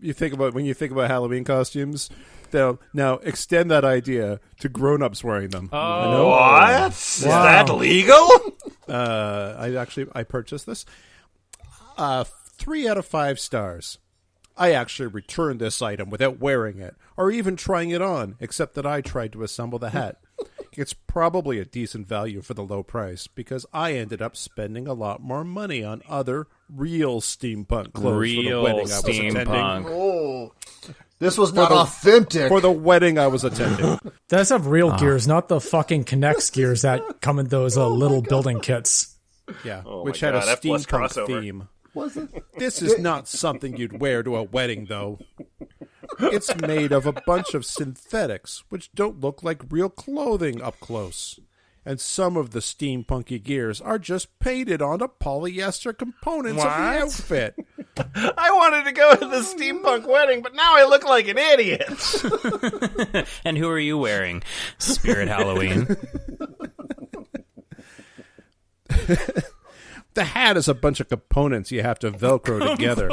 when you think about Halloween costumes, now extend that idea to grown-ups wearing them. Oh, what? Is that legal? I purchased this. 3 out of 5 stars. I actually returned this item without wearing it, or even trying it on, except that I tried to assemble the hat. It's probably a decent value for the low price, because I ended up spending a lot more money on other real steampunk clothes for the wedding I was attending. Oh, this was not authentic. For the wedding I was attending. That's of real gears, not the fucking Connects gears that come in those little building kits. Yeah, which had a steampunk theme. Was it? This is not something you'd wear to a wedding, though. It's made of a bunch of synthetics, which don't look like real clothing up close. And some of the steampunky gears are just painted onto polyester components of the outfit. I wanted to go to the steampunk wedding, but now I look like an idiot. And who are you wearing? Spirit Halloween. The hat is a bunch of components you have to Velcro together.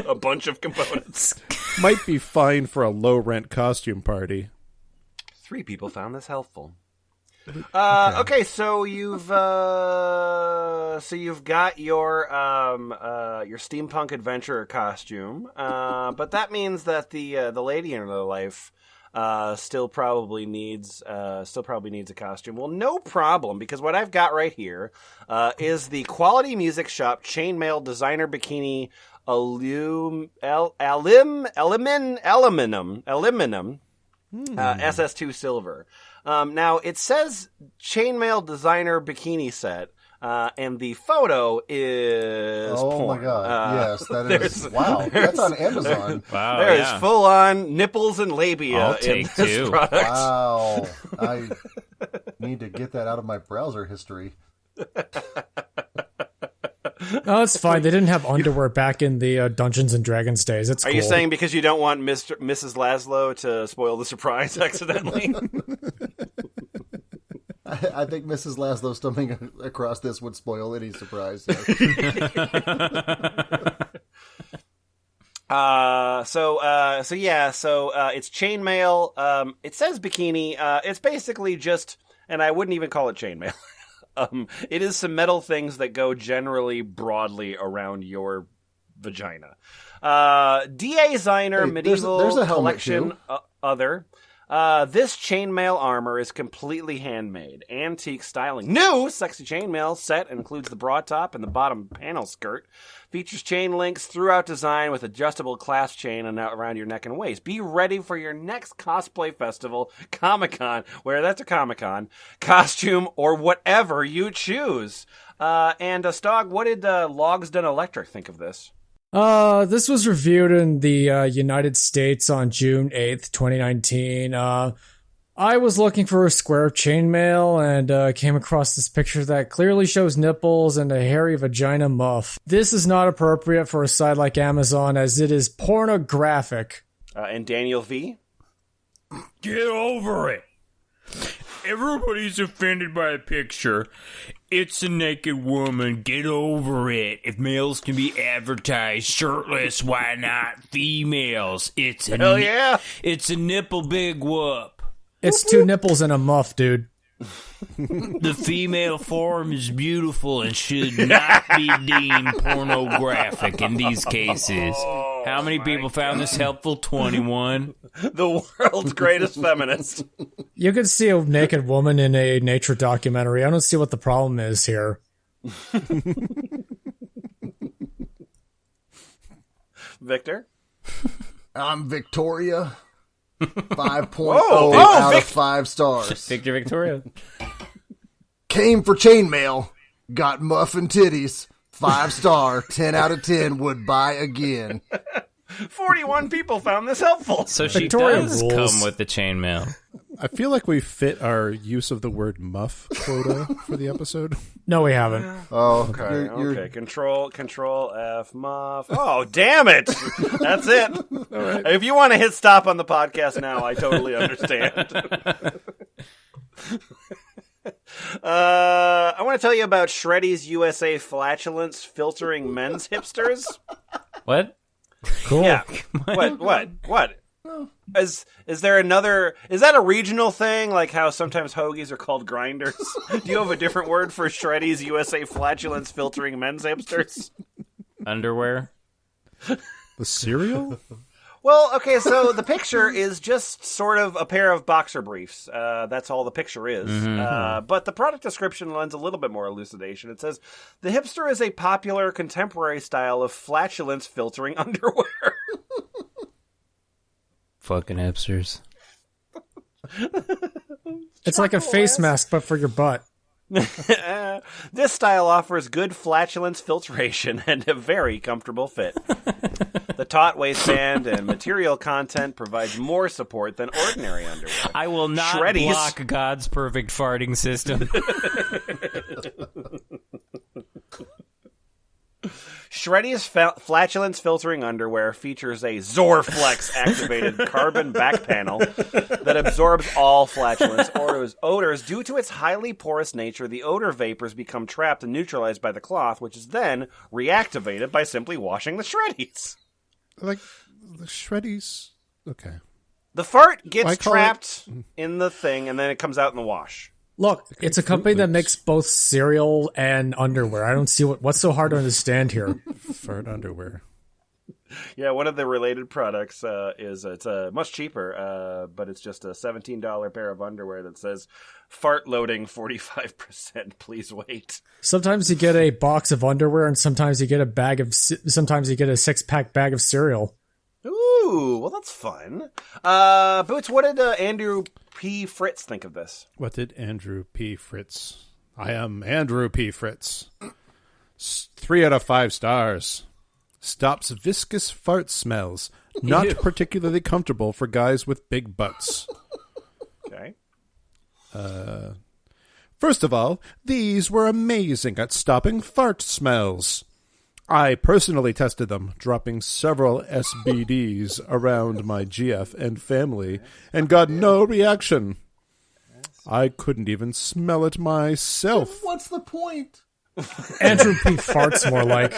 A bunch of components. Might be fine for a low-rent costume party. 3 people found this helpful. Okay, so you've got your steampunk adventurer costume, but that means that the lady in her life still probably needs a costume. Well, no problem, because what I've got right here is the Quality Music Shop Chainmail Designer Bikini Aluminum SS2 Silver. Now, it says Chainmail Designer Bikini Set, and the photo is porn. My God. Yes, that is. Wow, that's on Amazon. Wow, There is full-on nipples and labia in this product. Wow. I need to get that out of my browser history. No, it's fine. They didn't have underwear back in the Dungeons and Dragons days. It's Are you saying because you don't want Mrs. Laszlo to spoil the surprise accidentally? I think Mrs. Laszlo stumbling across this would spoil any surprise. So it's chainmail. It says bikini. It's basically just, and I wouldn't even call it chainmail. It is some metal things that go generally broadly around your vagina. Designer medieval there's a helmet collection too. Other. This chainmail armor is completely handmade. Antique styling. New sexy chainmail set includes the bra top and the bottom panel skirt. Features chain links throughout design with adjustable clasp chain around your neck and waist. Be ready for your next cosplay festival, Comic-Con, where that's a Comic-Con, costume, or whatever you choose. Stog, what did Logs Done Electric think of this? This was reviewed in the United States on June 8th, 2019. I was looking for a square chainmail and came across this picture that clearly shows nipples and a hairy vagina muff. This is not appropriate for a site like Amazon as it is pornographic. And Daniel V? Get over it. Everybody's offended by a picture. It's a naked woman. Get over it. If males can be advertised shirtless, why not females? It's a Hell yeah. It's a nipple big whoop. It's 2 nipples and a muff, dude. The female form is beautiful and should not be deemed pornographic in these cases. How many people found this helpful? 21. The world's greatest feminist. You could see a naked woman in a nature documentary. I don't see what the problem is here. Victor? I'm Victoria. 5.0 out of 5 stars. Victor Victoria. Came for chainmail. Got muffin titties. 5-star. 10 out of 10 would buy again. 41 people found this helpful. So she Victoria does rules. come with the chainmail. I feel like we fit our use of the word muff quota for the episode. No, we haven't. Oh, Okay. Control F muff. Oh, damn it! That's it. Right. If you want to hit stop on the podcast now, I totally understand. I want to tell you about Shreddy's USA Flatulence filtering men's hipsters. What? Cool. Yeah. What? Is there another? Is that a regional thing? Like how sometimes hoagies are called grinders? Do you have a different word for Shreddy's USA flatulence filtering men's hipsters? Underwear? The cereal? Well, okay, so the picture is just sort of a pair of boxer briefs. That's all the picture is. But the product description lends a little bit more elucidation. It says, the hipster is a popular contemporary style of flatulence filtering underwear. Fucking hipsters. It's like a face mask, but for your butt. This style offers good flatulence filtration and a very comfortable fit. The taut waistband and material content provides more support than ordinary underwear. I will not block God's perfect farting system. Shreddy's flatulence filtering underwear features a Zorflex activated carbon back panel that absorbs all flatulence odors. Due to its highly porous nature, the odor vapors become trapped and neutralized by the cloth, which is then reactivated by simply washing the Shreddies. Like, the Shreddies... Okay. The fart gets trapped in the thing, and then it comes out in the wash. Look, it's a company that makes both cereal and underwear. I don't see what's so hard to understand here. Fart underwear. Yeah, one of the related products is it's much cheaper, but it's just a $17 pair of underwear that says "fart loading 45%. Please wait." Sometimes you get a box of underwear, and sometimes you get a sometimes you get a 6-pack bag of cereal. Ooh, well that's fun. Boots, what did Andrew P. Fritz think of this? What did Andrew P. Fritz? I am Andrew P. Fritz. 3 out of 5 stars. Stops viscous fart smells. Not particularly comfortable for guys with big butts. Okay. First of all, these were amazing at stopping fart smells. I personally tested them, dropping several SBDs around my GF and family, and got no reaction. I couldn't even smell it myself. What's the point? Andrew P. Farts, more like.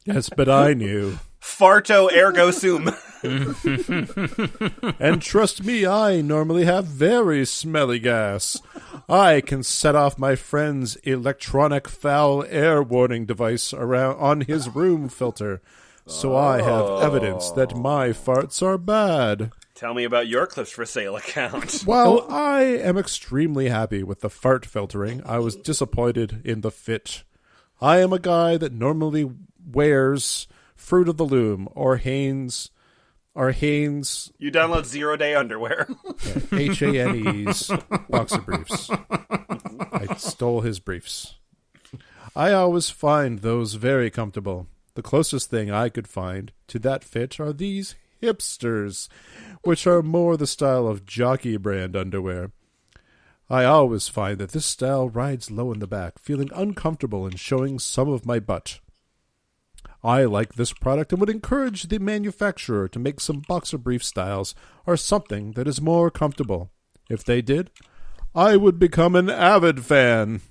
Yes, but I knew. Farto ergo sum. And trust me, I normally have very smelly gas. I can set off my friend's electronic foul air warning device around on his room filter, so I have evidence that my farts are bad. Tell me about your Clips for Sale account. While I am extremely happy with the fart filtering, I was disappointed in the fit. I am a guy that normally wears Fruit of the Loom or Hanes. You download 0-day underwear. Hanes boxer briefs. I stole his briefs. I always find those very comfortable. The closest thing I could find to that fit are these hipsters, which are more the style of jockey brand underwear. I always find that this style rides low in the back, feeling uncomfortable and showing some of my butt. I like this product and would encourage the manufacturer to make some boxer brief styles or something that is more comfortable. If they did, I would become an avid fan.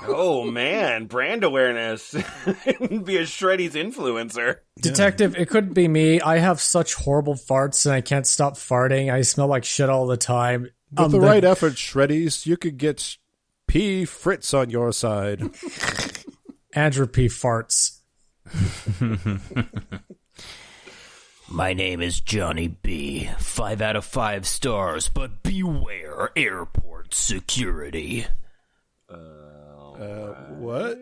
Oh man, brand awareness. Be a Shreddy's influencer. Detective, it could be me. I have such horrible farts and I can't stop farting. I smell like shit all the time. With the right effort, Shreddies, you could get P. Fritz on your side. Andrew P. Farts. My name is Johnny B. 5 out of 5 stars, but beware airport security. What?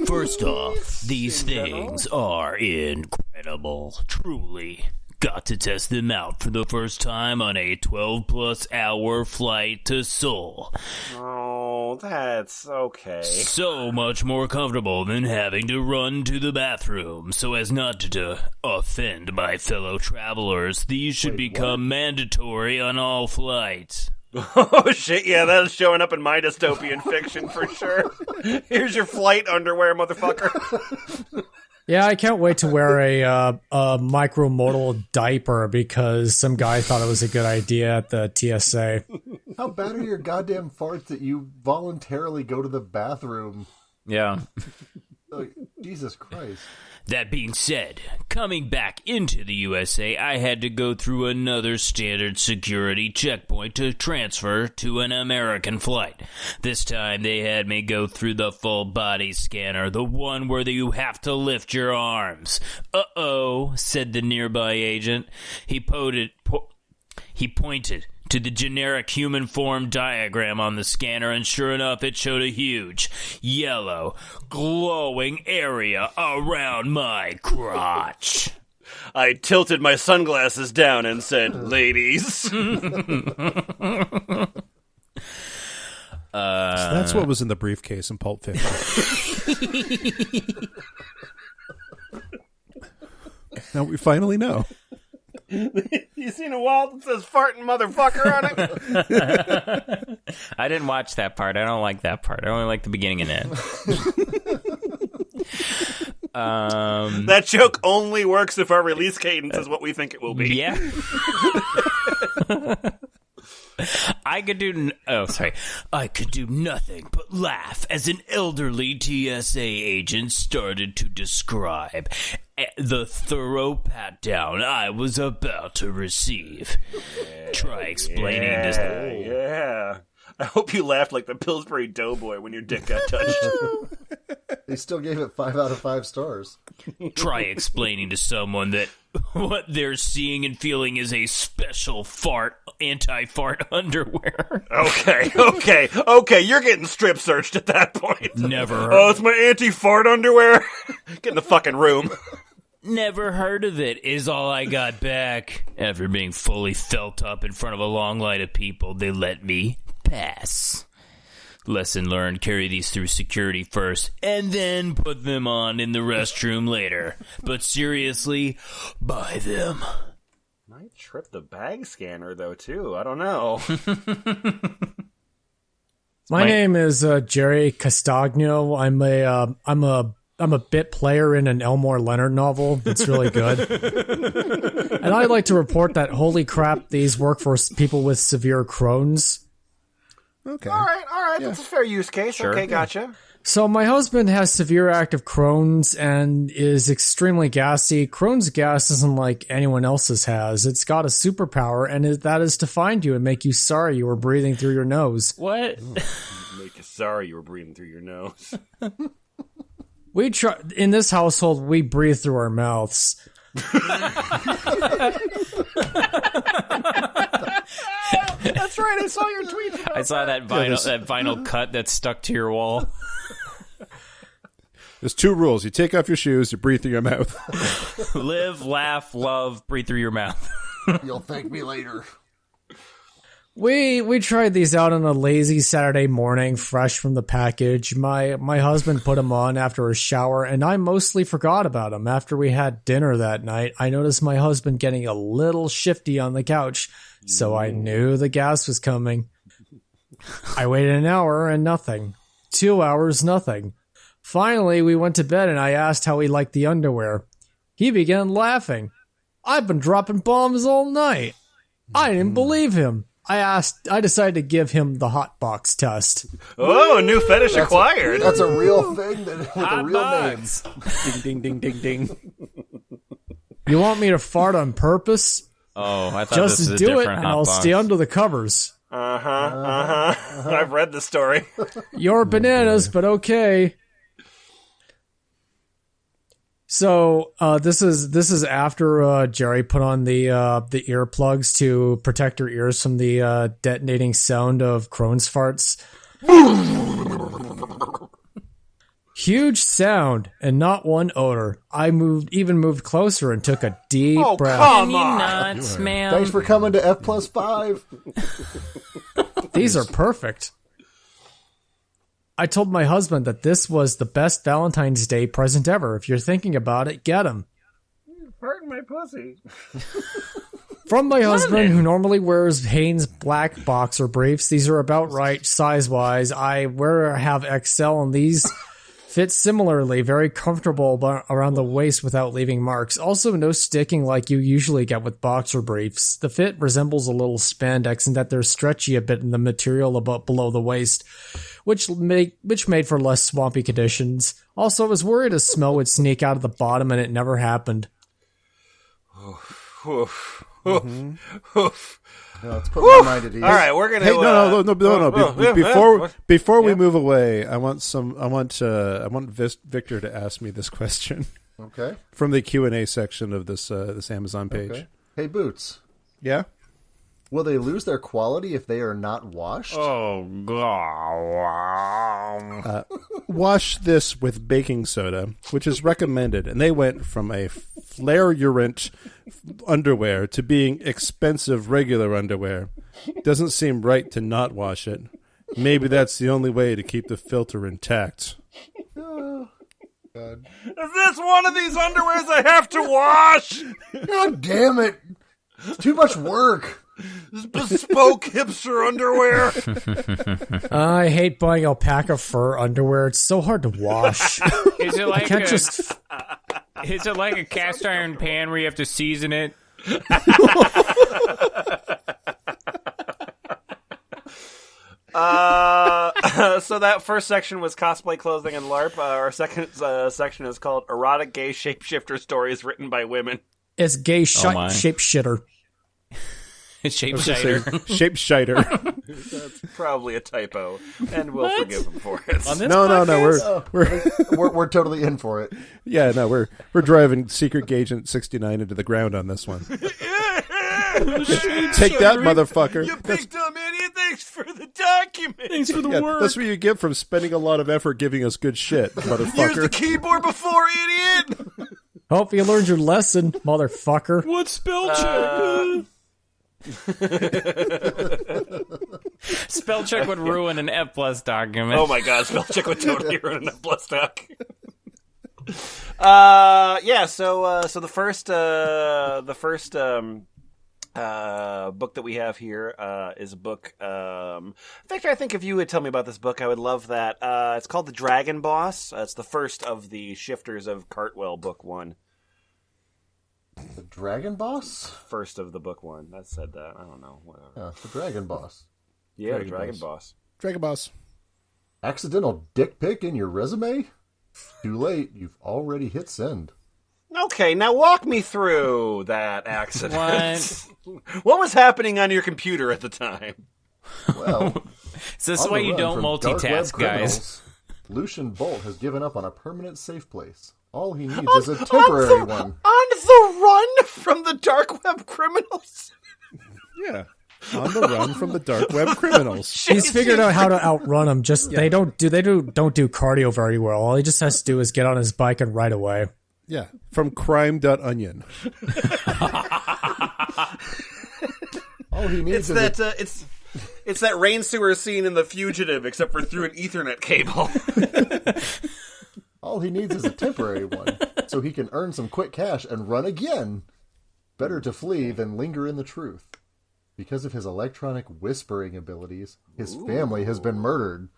First off, these things are incredible. Truly. Got to test them out for the first time on a 12-plus hour flight to Seoul. Oh, that's okay. So much more comfortable than having to run to the bathroom. So as not to offend my fellow travelers, these should become mandatory on all flights. Oh shit, yeah, that's showing up in my dystopian fiction for sure. Here's your flight underwear, motherfucker. Yeah, I can't wait to wear a micromodal diaper because some guy thought it was a good idea at the TSA. How bad are your goddamn farts that you voluntarily go to the bathroom? Yeah. Jesus Christ. That being said, coming back into the USA, I had to go through another standard security checkpoint to transfer to an American flight. This time they had me go through the full body scanner, the one where you have to lift your arms. Uh-oh, said the nearby agent. He pointed to the generic human form diagram on the scanner, and sure enough, it showed a huge, yellow, glowing area around my crotch. I tilted my sunglasses down and said, ladies. So that's what was in the briefcase in Pulp Fiction. Now we finally know. You seen a wall that says farting motherfucker on it? I didn't watch that part. I don't like that part. I only like the beginning and end. That joke only works if our release cadence is what we think it will be. Yeah. I could do nothing but laugh as an elderly TSA agent started to describe the thorough pat-down I was about to receive. Try explaining this. Yeah. I hope you laughed like the Pillsbury Doughboy when your dick got touched. They still gave it 5 out of 5 stars. Try explaining to someone that what they're seeing and feeling is a special anti-fart underwear. Okay. You're getting strip searched at that point. Never. Oh, it's my anti-fart underwear. Get in the fucking room. Never heard of it is all I got back. After being fully felt up in front of a long line of people, they let me pass. Lesson learned, carry these through security first, and then put them on in the restroom later. But seriously, buy them. Might trip the bag scanner, though, too. I don't know. My name is Jerry Castagno. I'm a bit player in an Elmore Leonard novel. It's really good. And I'd like to report that, holy crap, these work for people with severe Crohn's. Okay. All right. Yeah. That's a fair use case. Sure. Okay, gotcha. So my husband has severe active Crohn's and is extremely gassy. Crohn's gas isn't like anyone else's has. It's got a superpower, and that is to find you and make you sorry you were breathing through your nose. What? Make you sorry you were breathing through your nose. We try in this household. We breathe through our mouths. That's right. I saw your tweet. I saw that vinyl cut that stuck to your wall. There's 2 rules. You take off your shoes, you breathe through your mouth. Live, laugh, love, breathe through your mouth. You'll thank me later. We tried these out on a lazy Saturday morning, fresh from the package. My husband put them on after a shower, and I mostly forgot about them. After we had dinner that night, I noticed my husband getting a little shifty on the couch, so I knew the gas was coming. I waited an hour and nothing. 2 hours, nothing. Finally, we went to bed, and I asked how he liked the underwear. He began laughing. I've been dropping bombs all night. I didn't believe him. I decided to give him the hot box test. Oh, a new fetish acquired. That's a real thing with a real name. Ding, ding, ding, ding, ding. You want me to fart on purpose? Oh, I thought Just this was a do it, different and hot I'll box. stay under the covers. I've read the story. You're bananas, but okay. So this is after Jerry put on the earplugs to protect her ears from the detonating sound of Crohn's farts. Huge sound and not one odor. I moved closer and took a deep breath. Come You on. nuts, man. Thanks for coming to F+5. These are perfect. I told my husband that this was the best Valentine's Day present ever. If you're thinking about it, get him. Farting my pussy. From my husband, who normally wears Hanes black boxer briefs. These are about right size-wise. I have XL, and these Fit similarly, very comfortable around the waist without leaving marks. Also, no sticking like you usually get with boxer briefs. The fit resembles a little spandex in that they're stretchy a bit in the material below the waist, which made for less swampy conditions. Also, I was worried a smell would sneak out of the bottom, and it never happened. Let's put my mind at ease. All right, we're gonna. Hey, no. Before we move away, I want Victor to ask me this question. Okay. From the Q&A section of this Amazon page. Okay. Hey, Boots. Yeah. Will they lose their quality if they are not washed? Oh, God. Wash this with baking soda, which is recommended, and they went from a flareurant underwear to being expensive regular underwear. Doesn't seem right to not wash it. Maybe that's the only way to keep the filter intact. Oh, God. Is this one of these underwears I have to wash? God damn it. It's too much work. This bespoke hipster underwear. I hate buying alpaca fur underwear. It's so hard to wash. Is it like Can't a, just... is it like a cast iron pan where you have to season it? So that first section was cosplay, clothing, and LARP. Our second section is called Erotic Gay Shapeshifter Stories Written by Women. It's gay my. shapeshitter. Shapeshifter. Shapeshiter. That's probably a typo, and we'll forgive them for it. No. We're totally in for it. Yeah, no, we're driving Secret Gaygent 69 into the ground on this one. Take that, motherfucker. You big dumb idiot. Thanks for the document. Thanks for the work. That's what you get from spending a lot of effort giving us good shit, motherfucker. Use the keyboard before, idiot. Hope you learned your lesson, motherfucker. What spell check? Spell check would ruin an F+ document. Oh my god, spell check would totally ruin a plus doc. So the first book that we have here is a book. Victor, I think if you would tell me about this book, I would love that. It's called The Dragon Boss. It's the first of the Shifters of Cartwell, book 1. The Dragon Boss? First of the book 1. That said that. I don't know. Whatever. Yeah, the Dragon Boss. Yeah, the Dragon Boss. Dragon Boss. Accidental dick pic in your resume? Too late. You've already hit send. Okay, now walk me through that accident. What was happening on your computer at the time? Well, is this why you don't multitask, guys? Lucian Bolt has given up on a permanent safe place. All he needs is a temporary one. On the run from the dark web criminals? Yeah. On the run from the dark web criminals. He's figured out how to outrun them. Just they don't do cardio very well. All he just has to do is get on his bike and ride away. Yeah. From crime.onion. All he needs it's that rain sewer scene in The Fugitive, except for through an Ethernet cable. All he needs is a temporary one, so he can earn some quick cash and run again. Better to flee than linger in the truth. Because of his electronic whispering abilities, his family has been murdered.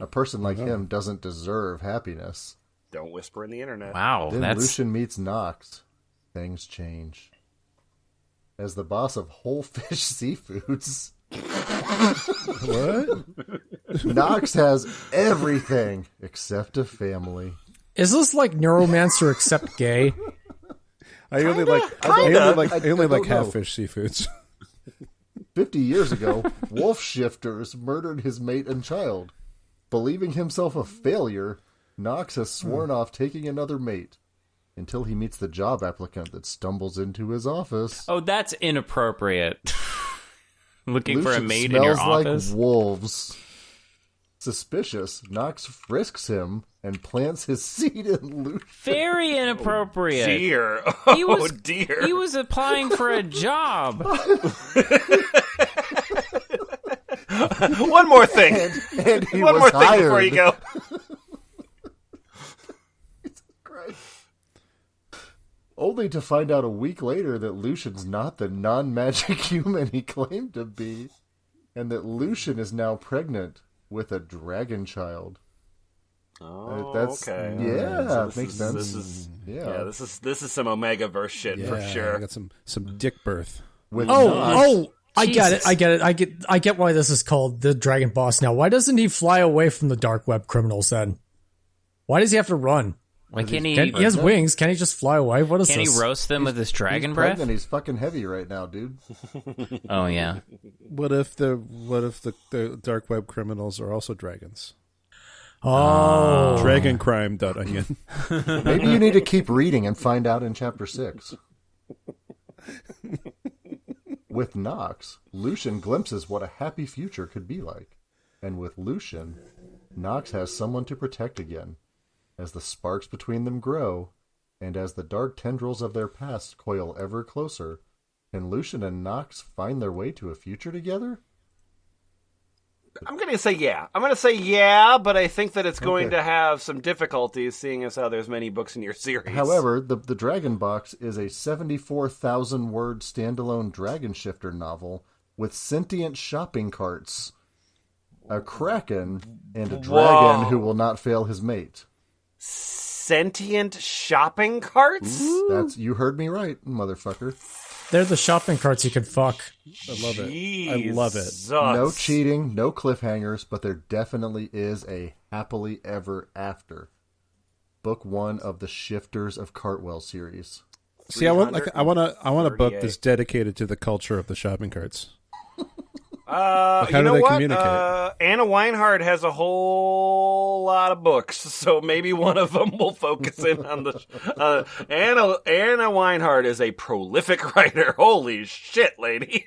A person like him doesn't deserve happiness. Don't whisper in the internet. Wow, Then that's... Lucian meets Nox. Things change. As the boss of Whole Fish Seafoods... What? Nox has everything except a family. Is this like Neuromancer except gay? I only like half-fish seafoods. 50 years ago, wolf shifters murdered his mate and child. Believing himself a failure, Nox has sworn off taking another mate until he meets the job applicant that stumbles into his office. Oh, that's inappropriate. Looking Lucian for a mate in your smells office? like wolves. Suspicious, Nox frisks him and plants his seed in Lucian. Very inappropriate. Dear. He was, dear. He was applying for a job. One more thing. And he One was more thing hired. before you go. Only to find out a week later that Lucian's not the non-magic human he claimed to be, and that Lucian is now pregnant with a dragon child. Oh, That's okay. yeah, So this makes is- sense. This is yeah. this is some Omega-verse shit for I sure. got some dick birth. With Oh, Nox, oh, I get it. I get why this is called the Dragon Boss now. Why doesn't he fly away from the dark web criminals then? Why does he have to run? Why can't he? He has wings. Can he just fly away? What is Can he this? roast them with his dragon he's breath? pregnant, he's fucking heavy right now, dude. Oh yeah. What if the dark web criminals are also dragons? Oh, Dragoncrime.onion. Maybe you need to keep reading and find out in chapter 6. With Nox, Lucian glimpses what a happy future could be like. And with Lucian, Nox has someone to protect again. As the sparks between them grow, and as the dark tendrils of their past coil ever closer, can Lucian and Nox find their way to a future together? I'm going to say yeah. But I think that it's going to have some difficulties, seeing as how there's many books in your series. However, the Dragon Box is a 74,000-word standalone Dragon Shifter novel with sentient shopping carts, a kraken, and a dragon who will not fail his mate. Sentient shopping carts? You heard me right, motherfucker. they're the shopping carts you can fuck. I love it. I love it. Jesus. No cheating, no cliffhangers, but there definitely is a happily ever after. Book 1 of the Shifters of Cartwell series. See, I want a book 38. that's dedicated to the culture of the shopping carts. How do they communicate? Anna Weinhardt has a whole lot of books, so maybe one of them will focus in on the. Anna Weinhardt is a prolific writer. Holy shit, lady!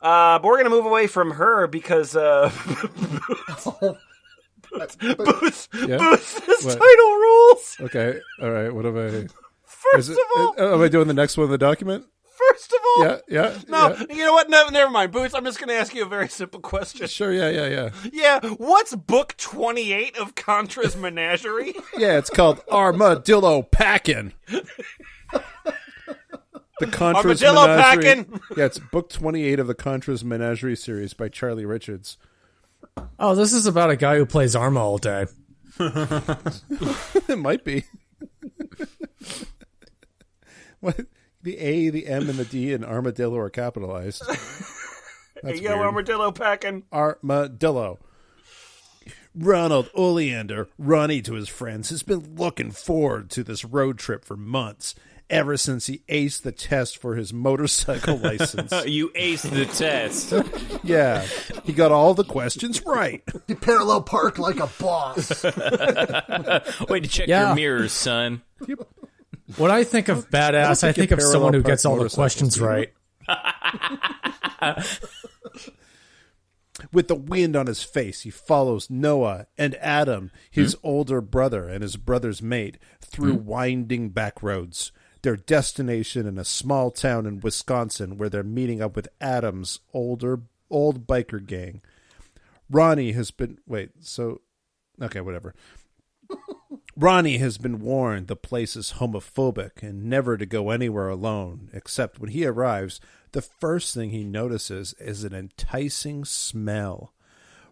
But we're gonna move away from her because Boots, Yeah? this What? title rules. Okay, all right. What am I? First of all, am I doing the next one in the document? first of all, Yeah. no, yeah. you know what? No, never mind, Boots. I'm just gonna ask you a very simple question. Sure. Yeah. Yeah, what's book 28 of Contra's Menagerie? Yeah, it's called Armadillo Packin'. The Contra's Armadillo Menagerie. Packin'. Yeah, it's book 28 of the Contra's Menagerie series by Charlie Richards. Oh, this is about a guy who plays Arma all day. It might be. What? The A, the M, and the D in armadillo are capitalized. That's Yo, weird. Armadillo Packin'. Armadillo. Ronald Oleander, Ronnie to his friends, has been looking forward to this road trip for months, ever since he aced the test for his motorcycle license. You aced the test. Yeah, he got all the questions right. You parallel park like a boss. Way to check Yeah. your mirrors, son. When I think of badass, I think of parallel someone who park gets all the motorcycles, questions do you? right. With the wind on his face, he follows Noah and Adam, his older brother and his brother's mate, through winding back roads. Their destination in a small town in Wisconsin where they're meeting up with Adam's old biker gang. Ronnie has been... Okay, whatever. Ronnie has been warned the place is homophobic and never to go anywhere alone, except when he arrives, the first thing he notices is an enticing smell.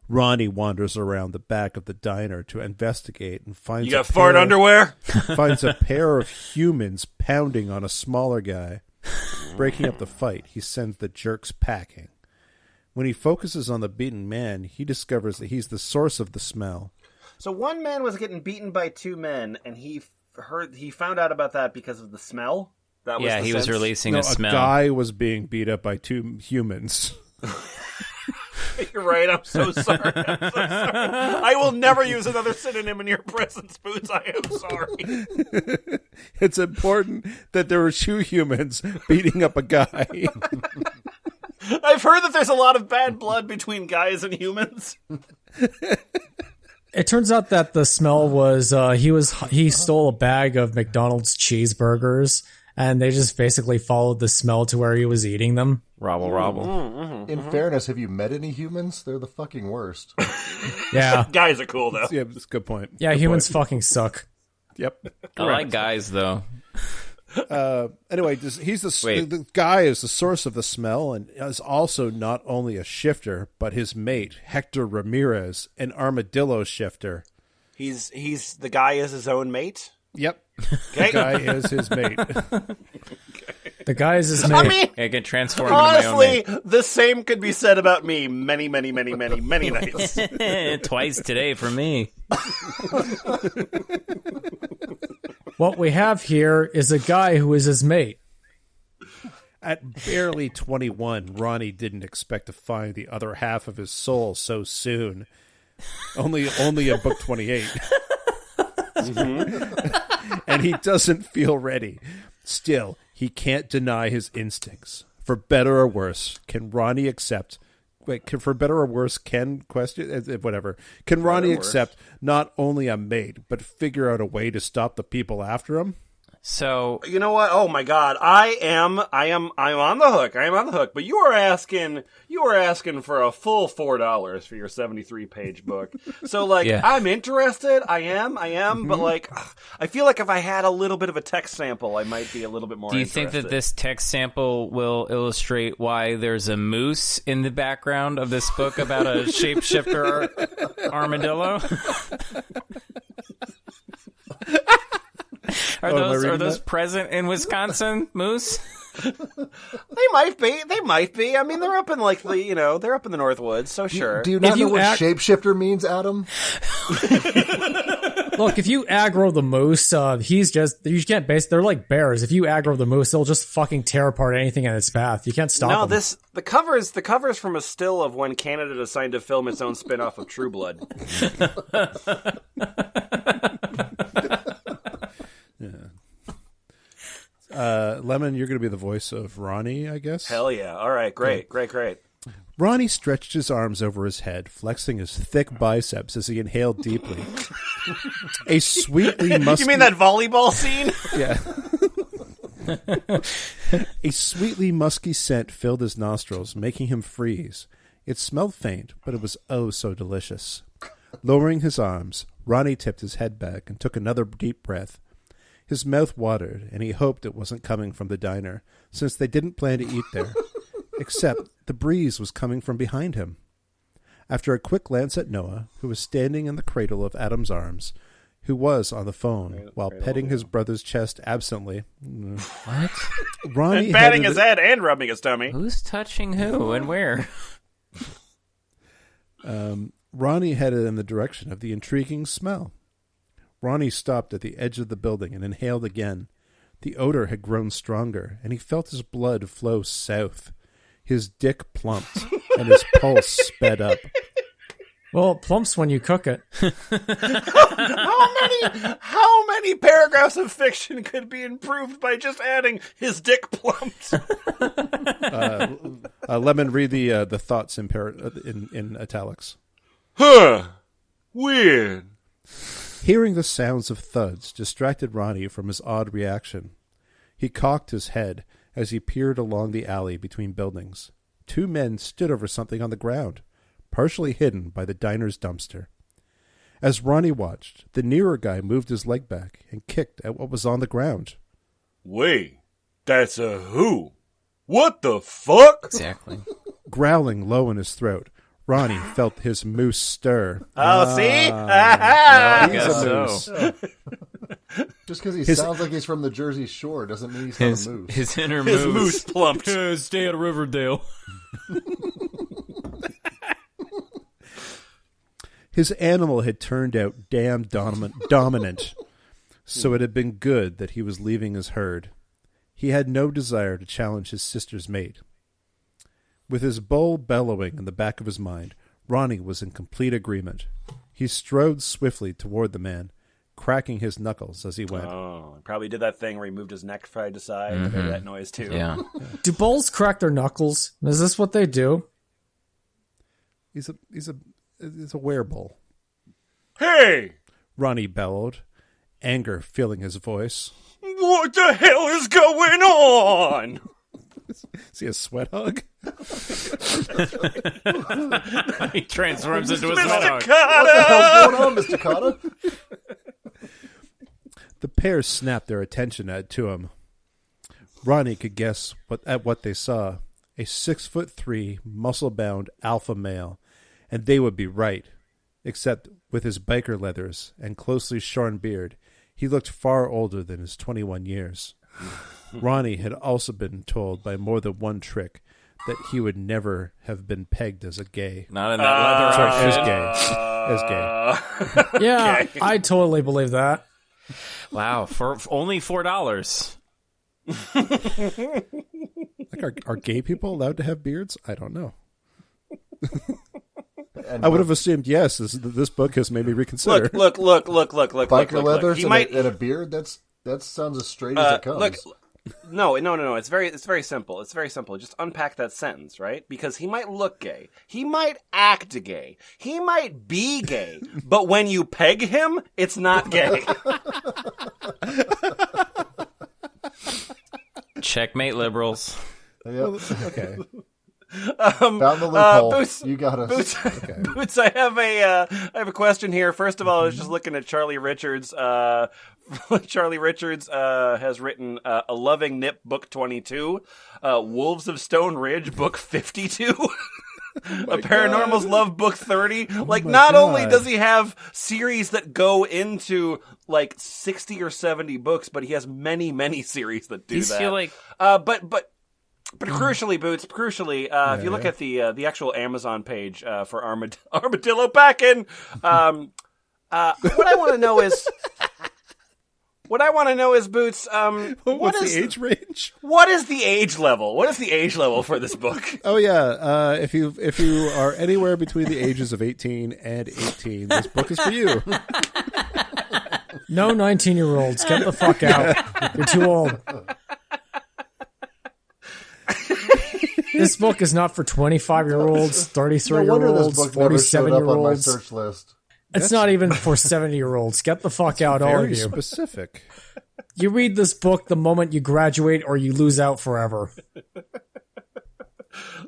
Ronnie wanders around the back of the diner to investigate and finds You got fart underwear? finds a pair of humans pounding on a smaller guy. Breaking up the fight, he sends the jerks packing. When he focuses on the beaten man, he discovers that he's the source of the smell. So one man was getting beaten by two men, and he found out about that because of the smell. That was Yeah, the he was sense? releasing No, a smell. guy was being beat up by two humans. You're right. I'm so sorry. I will never use another synonym in your presence, Boots. I am sorry. It's important that there were two humans beating up a guy. I've heard that there's a lot of bad blood between guys and humans. It turns out that the smell was he stole a bag of McDonald's cheeseburgers, and they just basically followed the smell to where he was eating them. Robble, robble. In fairness, have you met any humans? They're the fucking worst. Yeah, Guys are cool, though. Yeah, that's a good point. yeah, Good humans point. fucking suck. Yep. I like guys, though. Anyway, the guy is the source of the smell and is also not only a shifter, but his mate, Hector Ramirez, an armadillo shifter. He's the guy is his own mate. Yep. Okay. The guy is his mate. The guy is his mate. I mean, I get transformed into my own honestly, the same could be said about me many nights. night. Twice today for me. What we have here is a guy who is his mate. At barely 21, Ronnie didn't expect to find the other half of his soul so soon. Only at book 28. And he doesn't feel ready. Still, he can't deny his instincts. For better or worse, can Ronnie accept... for better or worse, can Ronnie accept not only a mate, but figure out a way to stop the people after him? So You know what? Oh my God, I'm on the hook. I am on the hook. But you are asking for a full $4 for your 73-page book. So like, Yeah. I'm interested. I am. But like, I feel like if I had a little bit of a text sample, I might be a little bit more. do you interested. think that this text sample will illustrate why there's a moose in the background of this book about a shapeshifter armadillo? Are those present in Wisconsin, moose? They might be. I mean, they're up in like they're up in the North Woods. So sure. Do you not you know what act- shapeshifter means, Adam? Look, if you aggro the moose, you can't they're like bears. If you aggro the moose, they'll just fucking tear apart anything in its path. You can't stop them. The covers from a still of when Canada decided to film its own spin-off of True Blood. Lemon, you're going to be the voice of Ronnie, I guess? Hell yeah! All right, great. Ronnie stretched his arms over his head, flexing his thick biceps as he inhaled deeply. A sweetly musky... You mean that volleyball scene? Yeah. A sweetly musky scent filled his nostrils, making him freeze. It smelled faint, but it was oh so delicious. Lowering his arms, Ronnie tipped his head back and took another deep breath. His mouth watered, and he hoped it wasn't coming from the diner, since they didn't plan to eat there. Except the breeze was coming from behind him. After a quick glance at Noah, who was standing in the cradle of Adam's arms, who was on the phone while petting his brother's chest absently. What? Ronnie And patting headed- his head and rubbing his tummy. Who's touching who and where? Ronnie headed in the direction of the intriguing smell. Ronnie stopped at the edge of the building and inhaled again. The odor had grown stronger, and he felt his blood flow south. His dick plumped, and his pulse sped up. Well, it plumps when you cook it. How many paragraphs of fiction could be improved by just adding his dick plumped? Lemon, read the thoughts in italics. Huh. Weird. Hearing the sounds of thuds distracted Ronnie from his odd reaction. He cocked his head as he peered along the alley between buildings. Two men stood over something on the ground, partially hidden by the diner's dumpster. As Ronnie watched, the nearer guy moved his leg back and kicked at what was on the ground. Wait, that's a who? What the fuck? Exactly. Growling low in his throat, Ronnie felt his moose stir. Oh, see? I He's guess a so. moose. Just because he His- sounds like he's from the Jersey Shore doesn't mean he's not His, a moose. his inner His moose. moose plumped. Stay at Riverdale. His animal had turned out damn dominant, so it had been good that he was leaving his herd. He had no desire to challenge his sister's mate. With his bull bellowing in the back of his mind, Ronnie was in complete agreement. He strode swiftly toward the man, cracking his knuckles as he went. Oh, probably did that thing where he moved his neck side to side. I made that noise too. Yeah. Do bulls crack their knuckles? Is this what they do? He's a werebull. Hey! Ronnie bellowed, anger filling his voice. What the hell is going on? Is he a sweat hog? He transforms into a Mr. sweat What the hell's going on, Mr. Cotta? The pair snapped their attention to him. Ronnie could guess at what they saw. A 6'3", muscle-bound alpha male. And they would be right. Except With his biker leathers and closely shorn beard, he looked far older than his 21 years. Ronnie had also been told by more than one trick that he would never have been pegged as a gay. Not in that leather As gay. Yeah, I totally believe that. Wow, for only $4. Like, are gay people allowed to have beards? I don't know. And I would have assumed yes. This book has made me reconsider. Look. biker leathers Look. and a beard. That sounds as straight as it comes. Look, no. It's very simple. It's very simple. Just unpack that sentence, right? Because he might look gay, he might act gay, he might be gay, but when you peg him, it's not gay. Checkmate, liberals. Yep. Okay. Found the loophole. Boots, You got us. Boots, Okay. Boots, I have a question here. First of all, I was just looking at Charlie Richards. Charlie Richards has written A Loving Nip, Book 22, Wolves of Stone Ridge, Book 52. A Paranormal's Love, Book 30. Like, not only does he have series that go into, like, 60 or 70 books, but he has many, many series that do that. Feel like But crucially, Boots, if you look at the actual Amazon page for Armadillo Packin', what I want to know is, Boots, What's the age range? what is the age level? What is the age level for this book? Oh yeah, if you are anywhere between the ages of 18 and 18, this book is for you. No 19-year-olds. Get the fuck out. You're too old. This book is not for 25-year-olds, No wonder this 33-year-olds, book never showed up on my 47-year-olds. search list. It's not even for 70-year-olds. Get the fuck out, all of Very you. specific. You read this book the moment you graduate or you lose out forever.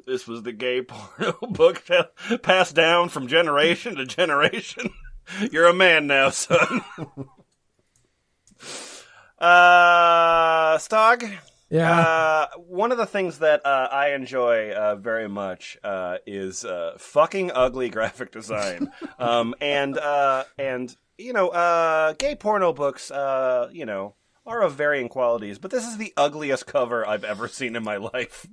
This was the gay porno book passed down from generation to generation. You're a man now, son. Stog? Yeah. One of the things that I enjoy very much is fucking ugly graphic design, and gay porno books, are of varying qualities. But this is the ugliest cover I've ever seen in my life.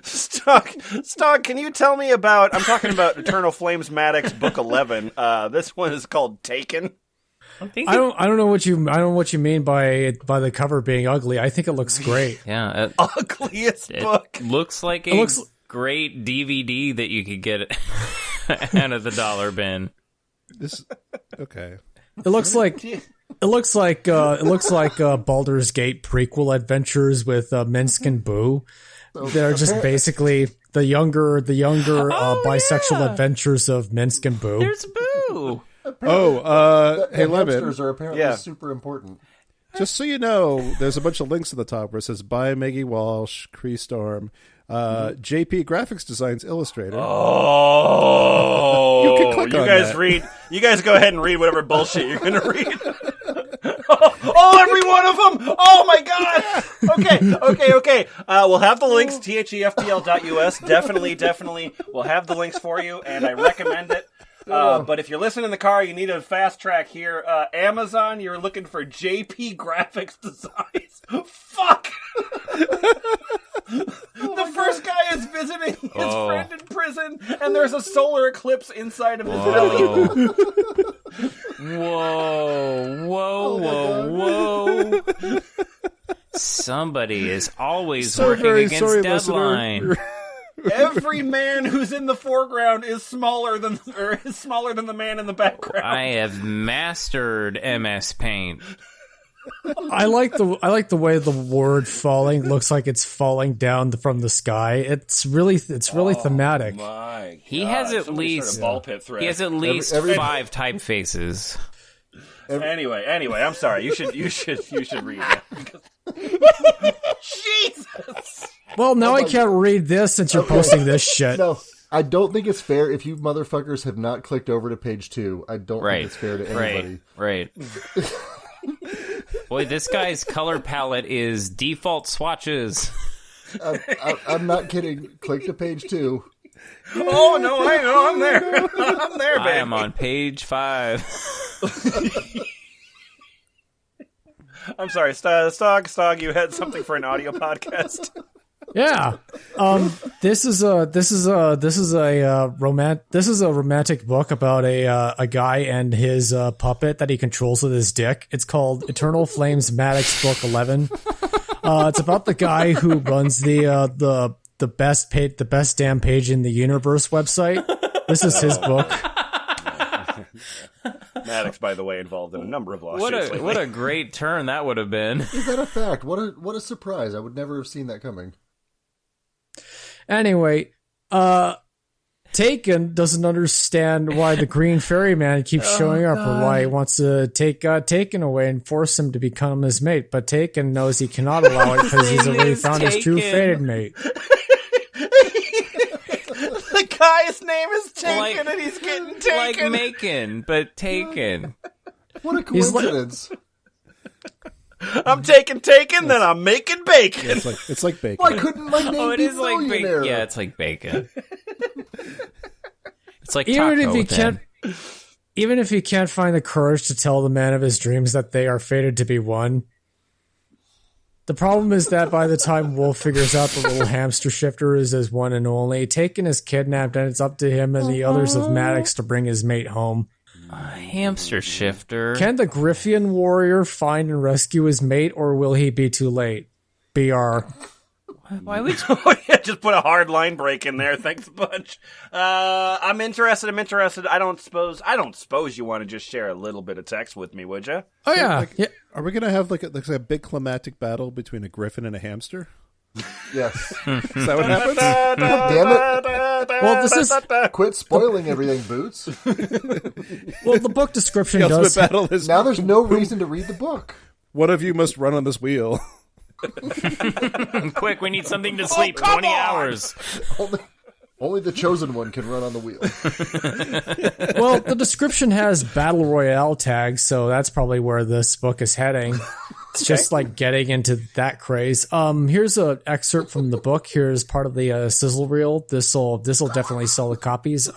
Stock, can you tell me about? I'm talking about Eternal Flames Maddox Book 11. This one is called Taken. I don't know what you mean by the cover being ugly. I think it looks great. Yeah, Ugliest book. looks like a great DVD that you could get out of the dollar bin. Okay. It looks like Baldur's Gate prequel adventures with Minsk and Boo. They're just basically the younger bisexual adventures of Minsk and Boo. There's Boo. Hey, Lemon. Hamsters are apparently super important. Just so you know, there's a bunch of links at the top where it says by Maggie Walsh, Cree Storm, JP Graphics Designs Illustrator. Oh, you can click on guys that. read. You guys go ahead and read whatever bullshit you're going to read. Every one of them. Oh my god. Okay. We'll have the links. theftl.us. Definitely. We'll have the links for you, and I recommend it. But if you're listening in the car, you need a fast track here. Amazon, you're looking for JP Graphics Designs. Fuck! The first guy is visiting his friend in prison, and there's a solar eclipse inside of his belly. Whoa. Somebody is always So working very against sorry, deadline. listener. Every man who's in the foreground is smaller than the man in the background. I have mastered MS Paint. I like the way the word falling looks like it's falling down from the sky. It's really thematic. My He God, has at somebody least start a ball pit thread. He has at least Every- 5 typefaces. Anyway, I'm sorry. You should read that. Jesus. Well, now I can't read this since you're posting this shit. No, I don't think it's fair if you motherfuckers have not clicked over to page 2. I don't think it's fair to anybody. Right. Boy, this guy's color palette is default swatches. I'm not kidding. Click to page 2. Oh no, I know, I'm there. I'm there, baby. I am on page 5. I'm sorry, Stog, you had something for an audio podcast. Yeah. This is a romantic book about a guy and his puppet that he controls with his dick. It's called Eternal Flames Maddox Book 11. It's about the guy who runs the best damn page in the universe website. This is his book. Maddox, by the way, involved in a number of lawsuits. What a great turn that would have been. Is that a fact? What a surprise! I would never have seen that coming. Anyway, Taken doesn't understand why the Green Ferryman keeps showing up, or why he wants to take Taken away and force him to become his mate. But Taken knows he cannot allow it because he's already found his true fated mate. The guy's name is Taken, and he's getting taken. Like Macon, but Taken. What a coincidence! I'm taking, then I'm making bacon. It's like bacon. Why couldn't my name It be is like bacon. Millionaire? Yeah, it's like bacon. It's like Even taco if he then. can't, even if he can't find the courage to tell the man of his dreams that they are fated to be one. The problem is that by the time Wolf figures out the little hamster shifter is his one and only, Taken is kidnapped, and it's up to him and the others of Maddox to bring his mate home. Hamster shifter. Can the Griffian warrior find and rescue his mate, or will he be too late? BR. Why would Just put a hard line break in there. Thanks a bunch. I'm interested. I don't suppose you want to just share a little bit of text with me, would you? Oh yeah. Yeah. Are we going to have like a big climatic battle between a griffin and a hamster? Yes. Is that what happens? Damn it! Well, this is Quit spoiling everything, Boots. well. The book description The does. ultimate battle is Now there's no reason to read the book. one of you must run on this wheel. Quick, we need something to sleep 20 hours. Only the chosen one can run on the wheel. Well, the description has battle royale tags, so that's probably where this book is heading. It's just like getting into that craze. Here's an excerpt from the book. Here's part of the sizzle reel. This'll definitely sell the copies.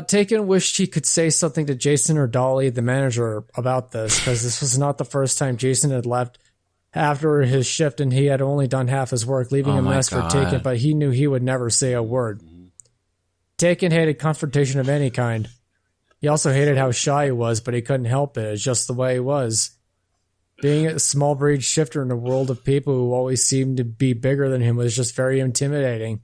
Taken wished he could say something to Jason or Dolly, the manager, about this, because this was not the first time Jason had left after his shift, and he had only done half his work, leaving a mess for Taken, but he knew he would never say a word. Taken hated confrontation of any kind. He also hated how shy he was, but he couldn't help it. It's just the way he was. Being a small breed shifter in a world of people who always seemed to be bigger than him was just very intimidating.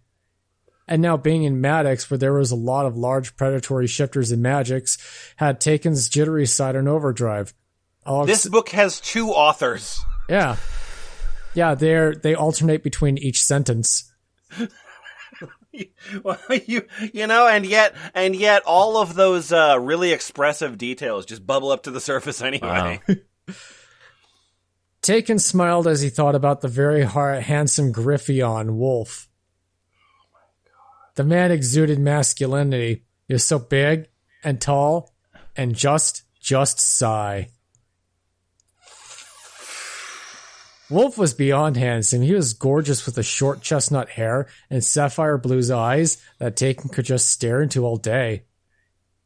And now being in Maddox, where there was a lot of large predatory shifters and magics, had Taken's jittery side on overdrive. This book has 2 authors. Yeah. Yeah, they alternate between each sentence. Well, you know, and yet all of those really expressive details just bubble up to the surface anyway. Wow. Taken smiled as he thought about the very handsome Griffion Wolf. The man exuded masculinity. He was so big and tall and just sigh. Wolf was beyond handsome. He was gorgeous with the short chestnut hair and sapphire blue eyes that Taken could just stare into all day.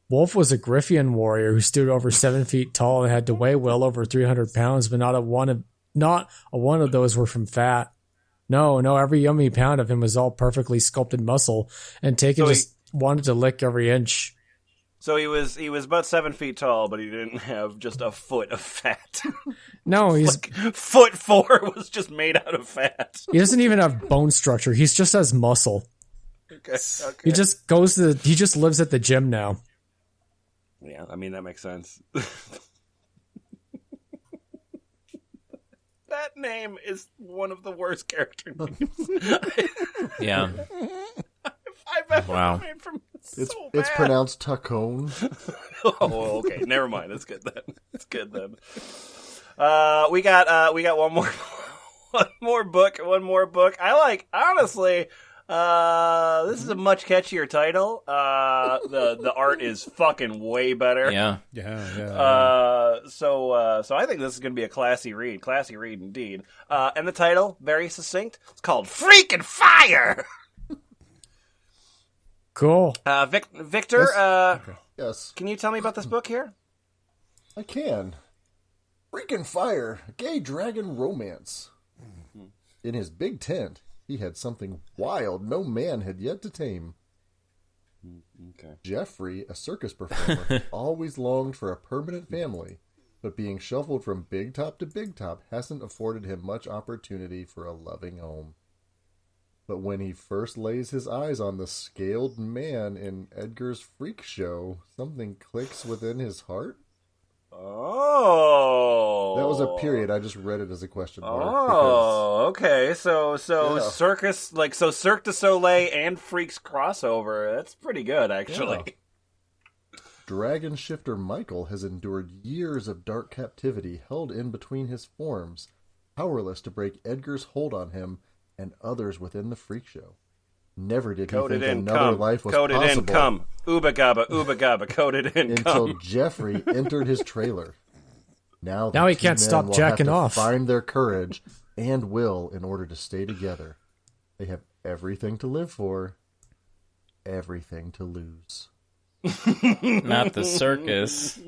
Wolf was a Griffian warrior who stood over 7 feet tall and had to weigh well over 300 pounds, but not a one of those were from fat. No, every yummy pound of him was all perfectly sculpted muscle, and Taken just wanted to lick every inch. So he was about 7 feet tall, but he didn't have just a foot of fat. No, he's like, foot 4 was just made out of fat. He doesn't even have bone structure. He's just has muscle. Okay. He just he just lives at the gym now. Yeah, I mean that makes sense. That name is one of the worst character names. Yeah. I've ever made from It's pronounced Tacone. Oh, okay. Never mind. It's good then. We got one more book. Honestly, this is a much catchier title. The art is fucking way better. Yeah. So I think this is going to be a classy read indeed. And the title, very succinct. It's called Freaking Fire. Cool. Victor, Yes, can you tell me about this book here? I can. Freaking fire! A gay dragon romance. In his big tent, he had something wild no man had yet to tame. Okay. Jeffrey, a circus performer, always longed for a permanent family, but being shuffled from big top to big top hasn't afforded him much opportunity for a loving home. But when he first lays his eyes on the scaled man in Edgar's freak show, something clicks within his heart. Oh, That was a period. I just read it as a question mark. Oh, okay. So Yeah. circus, so Cirque du Soleil and Freaks crossover. That's pretty good, actually. Yeah. Dragon shifter Michael has endured years of dark captivity held in between his forms, powerless to break Edgar's hold on him and others within the freak show. Never did he Coded think in, another come. life was Coded possible. in, come. Uba gabba, coded in, Until come. Jeffrey entered his trailer. Now Now he two can't men stop will jacking have to off. Find their courage and will in order to stay together. They have everything to live for, everything to lose. Not the circus.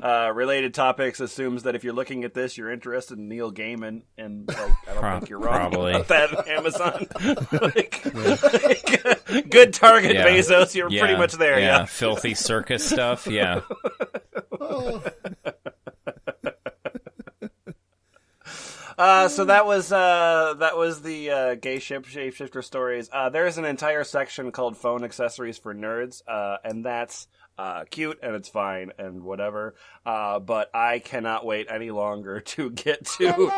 Related topics assumes that if you're looking at this, you're interested in Neil Gaiman, and I don't think you're wrong Probably. about that. Amazon, good target, Yeah. Bezos. You're pretty much there. Yeah. Filthy circus stuff. Yeah. So that was the gay shapeshifter stories. There's an entire section called phone accessories for nerds, and that's cute and it's fine and whatever. But I cannot wait any longer to get to.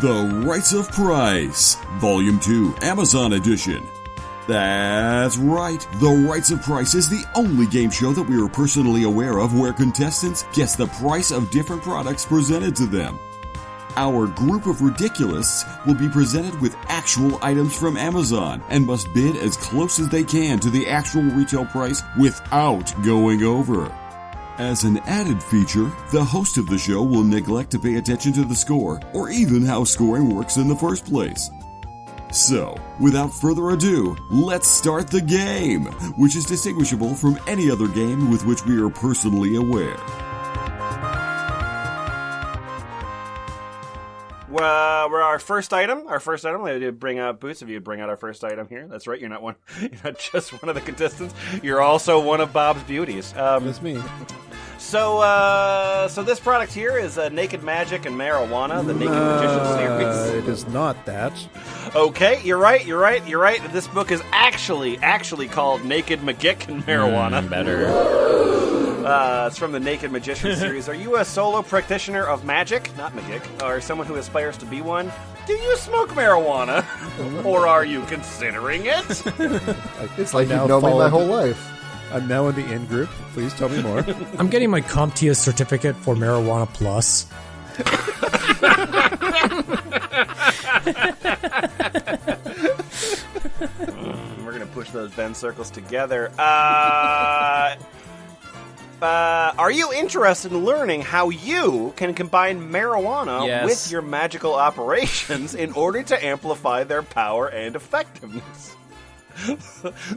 The Rites of Price, Volume 2, Amazon Edition. That's right. The Rites of Price is the only game show that we are personally aware of where contestants guess the price of different products presented to them. Our group of ridiculists will be presented with actual items from Amazon and must bid as close as they can to the actual retail price without going over. As an added feature, the host of the show will neglect to pay attention to the score or even how scoring works in the first place. So, without further ado, let's start the game, which is distinguishable from any other game with which we are personally aware. We're our first item. We did bring out Boots. If you bring out our first item here, that's right. You're not just one of the contestants. You're also one of Bob's beauties. That's me. So this product here is Naked Magic and Marijuana, the Naked Magician series. It is not that. Okay, you're right. This book is actually called Naked Magic and Marijuana. Better. It's from the Naked Magician series. Are you a solo practitioner of magic, not magic, or someone who aspires to be one? Do you smoke marijuana? Or are you considering it? It's like now you've known me my followed- whole life. I'm now in the in group. Please tell me more. I'm getting my CompTIA certificate for Marijuana Plus. We're going to push those Venn circles together. Are you interested in learning how you can combine marijuana Yes. with your magical operations in order to amplify their power and effectiveness?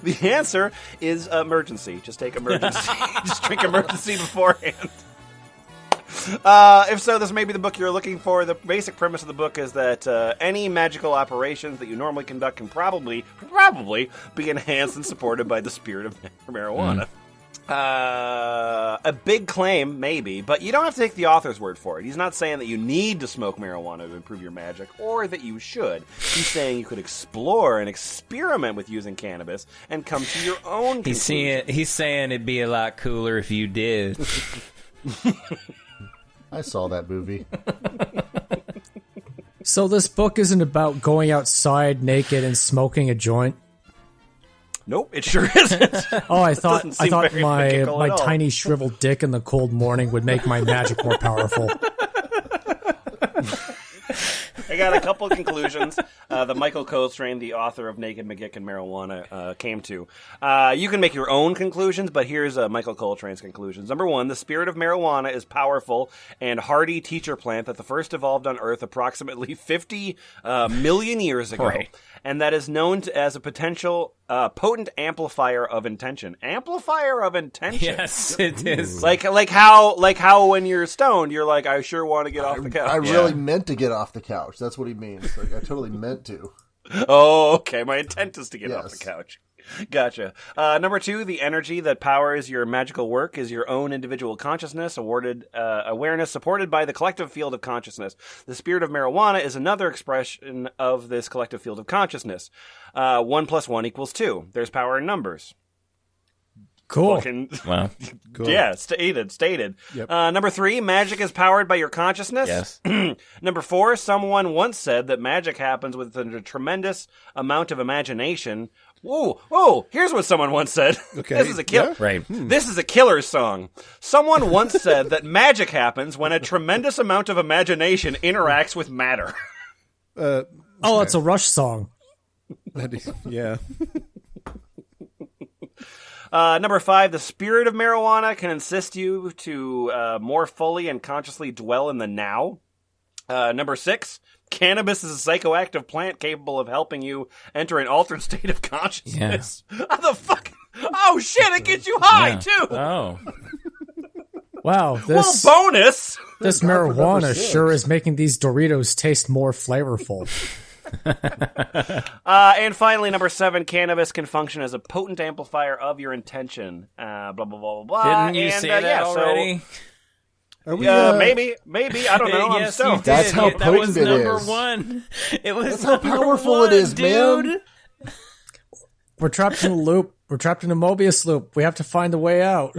The answer is emergency. Just take emergency. Just drink emergency beforehand. If so, this may be the book you're looking for. The basic premise of the book is that any magical operations that you normally conduct can probably be enhanced and supported by the spirit of marijuana. A big claim, maybe, but you don't have to take the author's word for it. He's not saying that you need to smoke marijuana to improve your magic, or that you should. He's saying you could explore and experiment with using cannabis and come to your own conclusion. He's saying it'd be a lot cooler if you did. I saw that movie. So this book isn't about going outside naked and smoking a joint. Nope, it sure isn't. Oh, I thought Doesn't seem very my magical at all. tiny shriveled dick in the cold morning would make my magic more powerful. Hang got a couple of conclusions that Michael Coltrane, the author of Naked McGick and Marijuana, came to. You can make your own conclusions, but here's Michael Coltrane's conclusions. Number one, the spirit of marijuana is powerful and hardy teacher plant that the first evolved on Earth approximately 50 million years ago, and that is known as a potential potent amplifier of intention. Amplifier of intention. Yes, it is. Like how when you're stoned, you're like, I sure want to get off the couch. I really meant to get off the couch. That's what he means. Like, I totally meant to. Oh, okay. My intent is to get off Yes. the couch. Gotcha. Number two, the energy that powers your magical work is your own individual consciousness, awarded awareness supported by the collective field of consciousness. The spirit of marijuana is another expression of this collective field of consciousness. 1 + 1 = 2. There's power in numbers. Cool. Fucking, Wow. Cool. yeah, stated. Yep. Number three, magic is powered by your consciousness. Yes. Number four, someone once said that magic happens with a tremendous amount of imagination. Whoa, here's what someone once said. Okay. This is a kill. Yeah. Right. This is a killer song. Someone once said that magic happens when a tremendous amount of imagination interacts with matter. Oh, it's a Rush song. Yeah. Number five, the spirit of marijuana can assist you to more fully and consciously dwell in the now. Number six, cannabis is a psychoactive plant capable of helping you enter an altered state of consciousness. How the fuck? Oh shit, it gets you high too! Oh. Wow, Well, this bonus! this number marijuana six. sure is making these Doritos taste more flavorful. And finally, number seven, cannabis can function as a potent amplifier of your intention. Blah, blah, blah, blah, blah. Didn't you And, say that yeah, already? Are we, maybe. I don't know. I'm Yes, you stoned. did. That's how That was potent it number is. one. It was That's how number powerful one, it is, dude. man. We're trapped in a loop. We're trapped in a Mobius loop. We have to find a way out.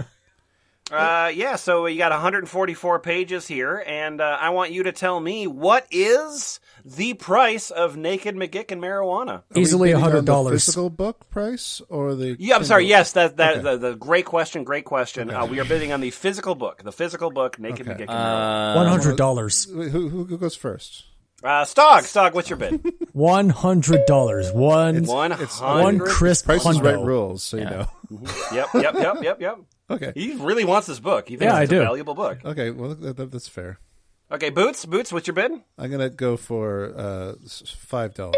So you got 144 pages here, and I want you to tell me, what is the price of Naked McGick and Marijuana? Easily bidding on the $100. physical book price or the? Yeah, I'm sorry. Kindle? Yes, that Okay. the great question. We are bidding on the physical book. Naked Okay. McGick and Marijuana. $100. Who goes first? Stog, what's your bid? $100. One 100. crisp Price is Right hundo. rules, so you know. Yep. Okay. He really wants this book. He thinks Yeah, I it's a do. valuable book. Okay. Well, that's fair. Okay, Boots, what's your bid? I'm gonna go for $5.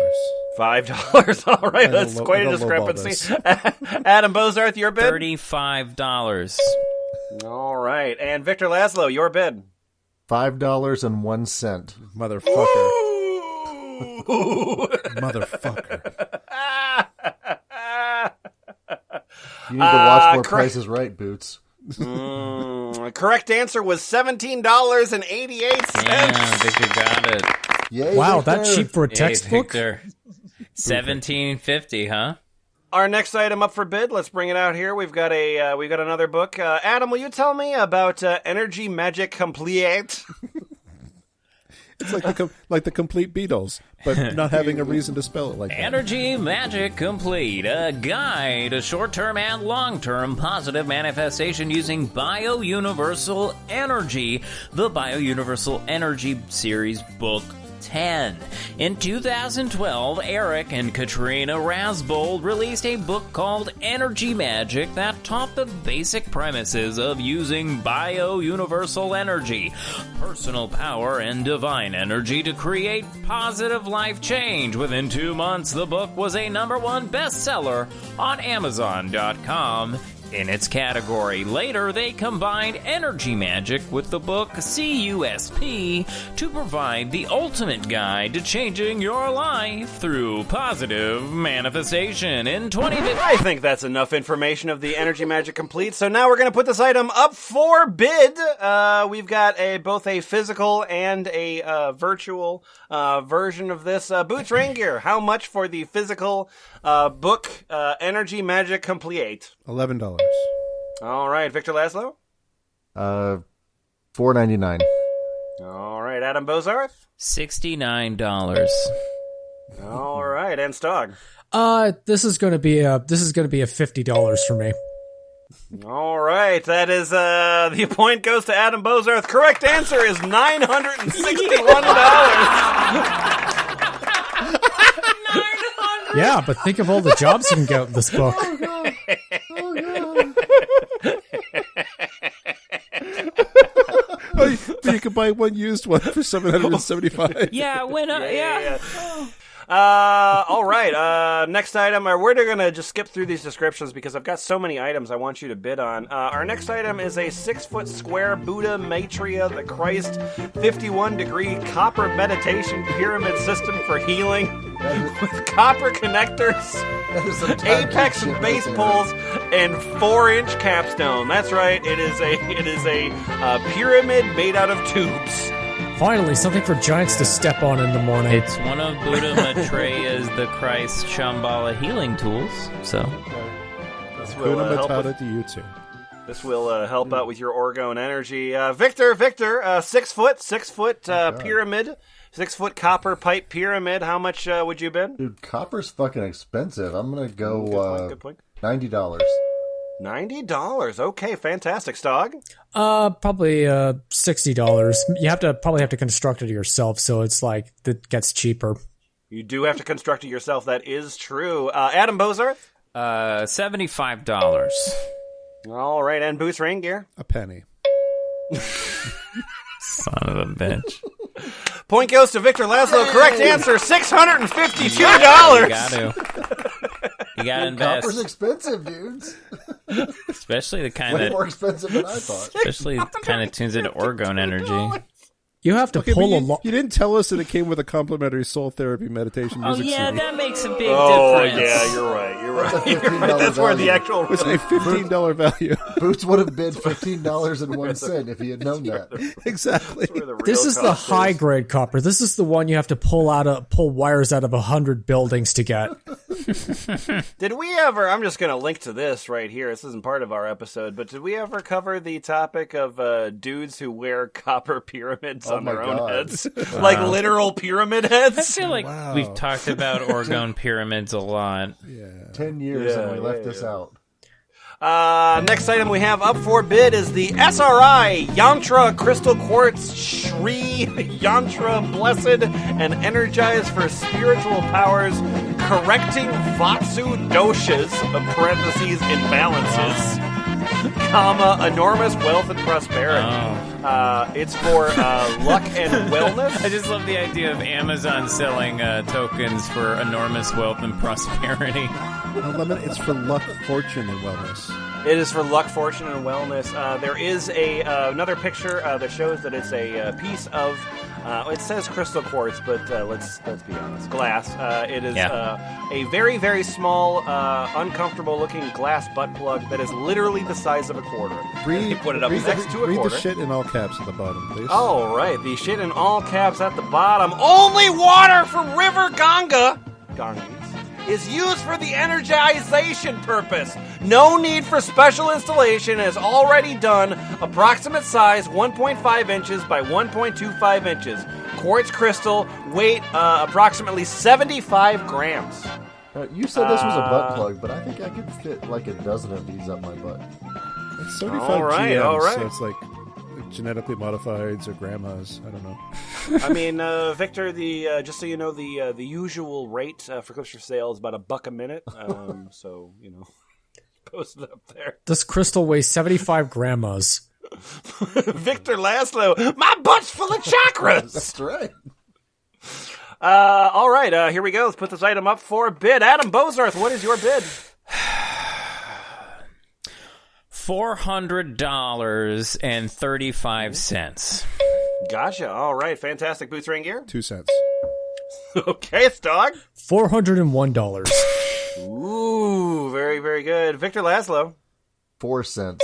$5. All right, I that's don't quite a low- lowball discrepancy. Adam Bozarth, your bid? $35. All right, and Victor Laszlo, your bid? $5.01. Motherfucker. Motherfucker. You need to watch more correct. Price is Right, Boots. Correct answer was $17.88. Yeah, Victor got it. Yay, Wow, Victor. that cheap for a Hey, textbook? Victor. $17.50, huh? Our next item up for bid. Let's bring it out here. We've got another book. Adam, will you tell me about Energy Magic Complete? It's like the complete Beatles, but not having a reason to spell it like that. Energy Magic Complete, a guide to short-term and long-term positive manifestation using Bio-Universal Energy, the Bio-Universal Energy Series Book 10. In 2012, Eric and Katrina Rasbold released a book called Energy Magic that taught the basic premises of using bio-universal energy, personal power, and divine energy to create positive life change. Within 2 months, the book was a #1 bestseller on Amazon.com. In its category. Later, they combined Energy Magic with the book CUSP to provide the ultimate guide to changing your life through positive manifestation. In 2015, I think that's enough information of the Energy Magic Complete. So now we're going to put this item up for bid. We've got both a physical and a virtual version of this. Boots Raingear, how much for the physical book Energy Magic Complete? $11. All right, Victor Laszlo? $4.99. All right, Adam Bozarth? $69. All right, and Stog? This is gonna be a $50 for me. All right, that is the point goes to Adam Bozarth. Correct answer is $961. Yeah, but think of all the jobs you can get with this book. Oh, you can buy one used one for $775. Yeah, when yeah. All right. Next item. We're going to just skip through these descriptions because I've got so many items I want you to bid on. Our next item is a 6-foot square Buddha Maitreya the Christ 51-degree copper meditation pyramid system for healing with copper connectors, apex and base pulls, and 4-inch capstone. That's right. It is a pyramid made out of tubes. Finally, something for giants to step on in the morning. It's one of Buddha Maitreya's the Christ Shambhala healing tools. So This will help help out with your orgone energy. Victor, 6 foot pyramid, 6 foot copper pipe pyramid. How much would you bid? Dude, copper's fucking expensive. I'm gonna go good point. $90. $90. Okay, fantastic. Stog? Probably $60. You probably have to construct it yourself, so it's like it gets cheaper. You do have to construct it yourself. That is true. Adam Bozarth? $75. All right, and Boots Rain Gear? A penny. Son of a bitch. Point goes to Victor Laszlo. Correct answer, $652. You gotta invest. Copper's expensive, dudes. Especially the kind Way that more expensive than I thought. especially kind of tunes into orgone energy. You have to pull a lot. You didn't tell us that it came with a complimentary soul therapy meditation Oh music yeah, CD. that makes a big Oh, difference. yeah, you're right. That's a $15 That's where the value. actual... It's a $15 value. Boots would have bid $15.01 if he had known that. Exactly. This is the high grade copper. This is the one you have to pull wires out of 100 buildings to get. Did we ever... I'm just going to link to this right here. This isn't part of our episode, but did we ever cover the topic of dudes who wear copper pyramids on their own heads? Like literal pyramid heads? I feel like we've talked about orgone pyramids a lot. 10 years and we left this out. Next item we have up for bid is the SRI Yantra Crystal Quartz Shri Yantra Blessed and Energized for Spiritual Powers, Correcting Vatsu Doshas, parentheses, imbalances, comma, enormous wealth and prosperity. It's for luck and wellness. I just love the idea of Amazon selling tokens for enormous wealth and prosperity. It's for luck, fortune, and wellness. It is for luck, fortune, and wellness. There is another picture that shows that it's a piece of. It says crystal quartz, but let's be honest, glass. It is a very, very small, uncomfortable-looking glass butt plug that is literally the size of a quarter. You put it up next to a read quarter. the shit in all caps at the bottom, please. All right, the shit in all caps at the bottom. Only water from River Ganges, is used for the energization purpose. No need for special installation. Is already done. Approximate size 1.5 inches by 1.25 inches. Quartz crystal, weight approximately 75 grams. You said this was a butt plug, but I think I could fit like a dozen of these up my butt. It's 75 All right, GMs, all right. so it's like genetically modifieds or grandmas. I don't know. I mean, Victor, just so you know, the usual rate for clips for sale is about $1 a minute. So, post it up there. This crystal weighs 75 grandmas. Victor Laszlo, my butt's full of chakras. That's right. All right, here we go. Let's put this item up for bid. Adam Bozarth, what is your bid? $400.35. Gotcha. All right, fantastic. Boots, Rain Gear? 2 cents. Okay, Stog. $401. Ooh, very, very good. Victor Laszlo. 4 cents.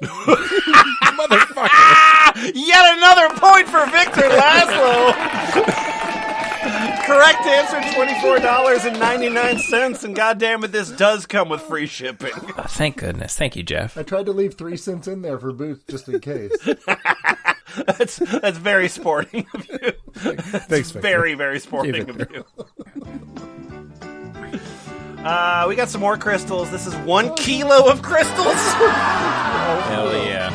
Motherfucker. Yet another point for Victor Laszlo. Correct answer, $24.99, and goddamn it, this does come with free shipping. Oh, thank goodness. Thank you, Jeff. I tried to leave 3 cents in there for Boots just in case. That's very sporting of you. Thanks, Victor. Very, very sporting of you. We got some more crystals. This is 1 kilo of crystals. Hell yeah.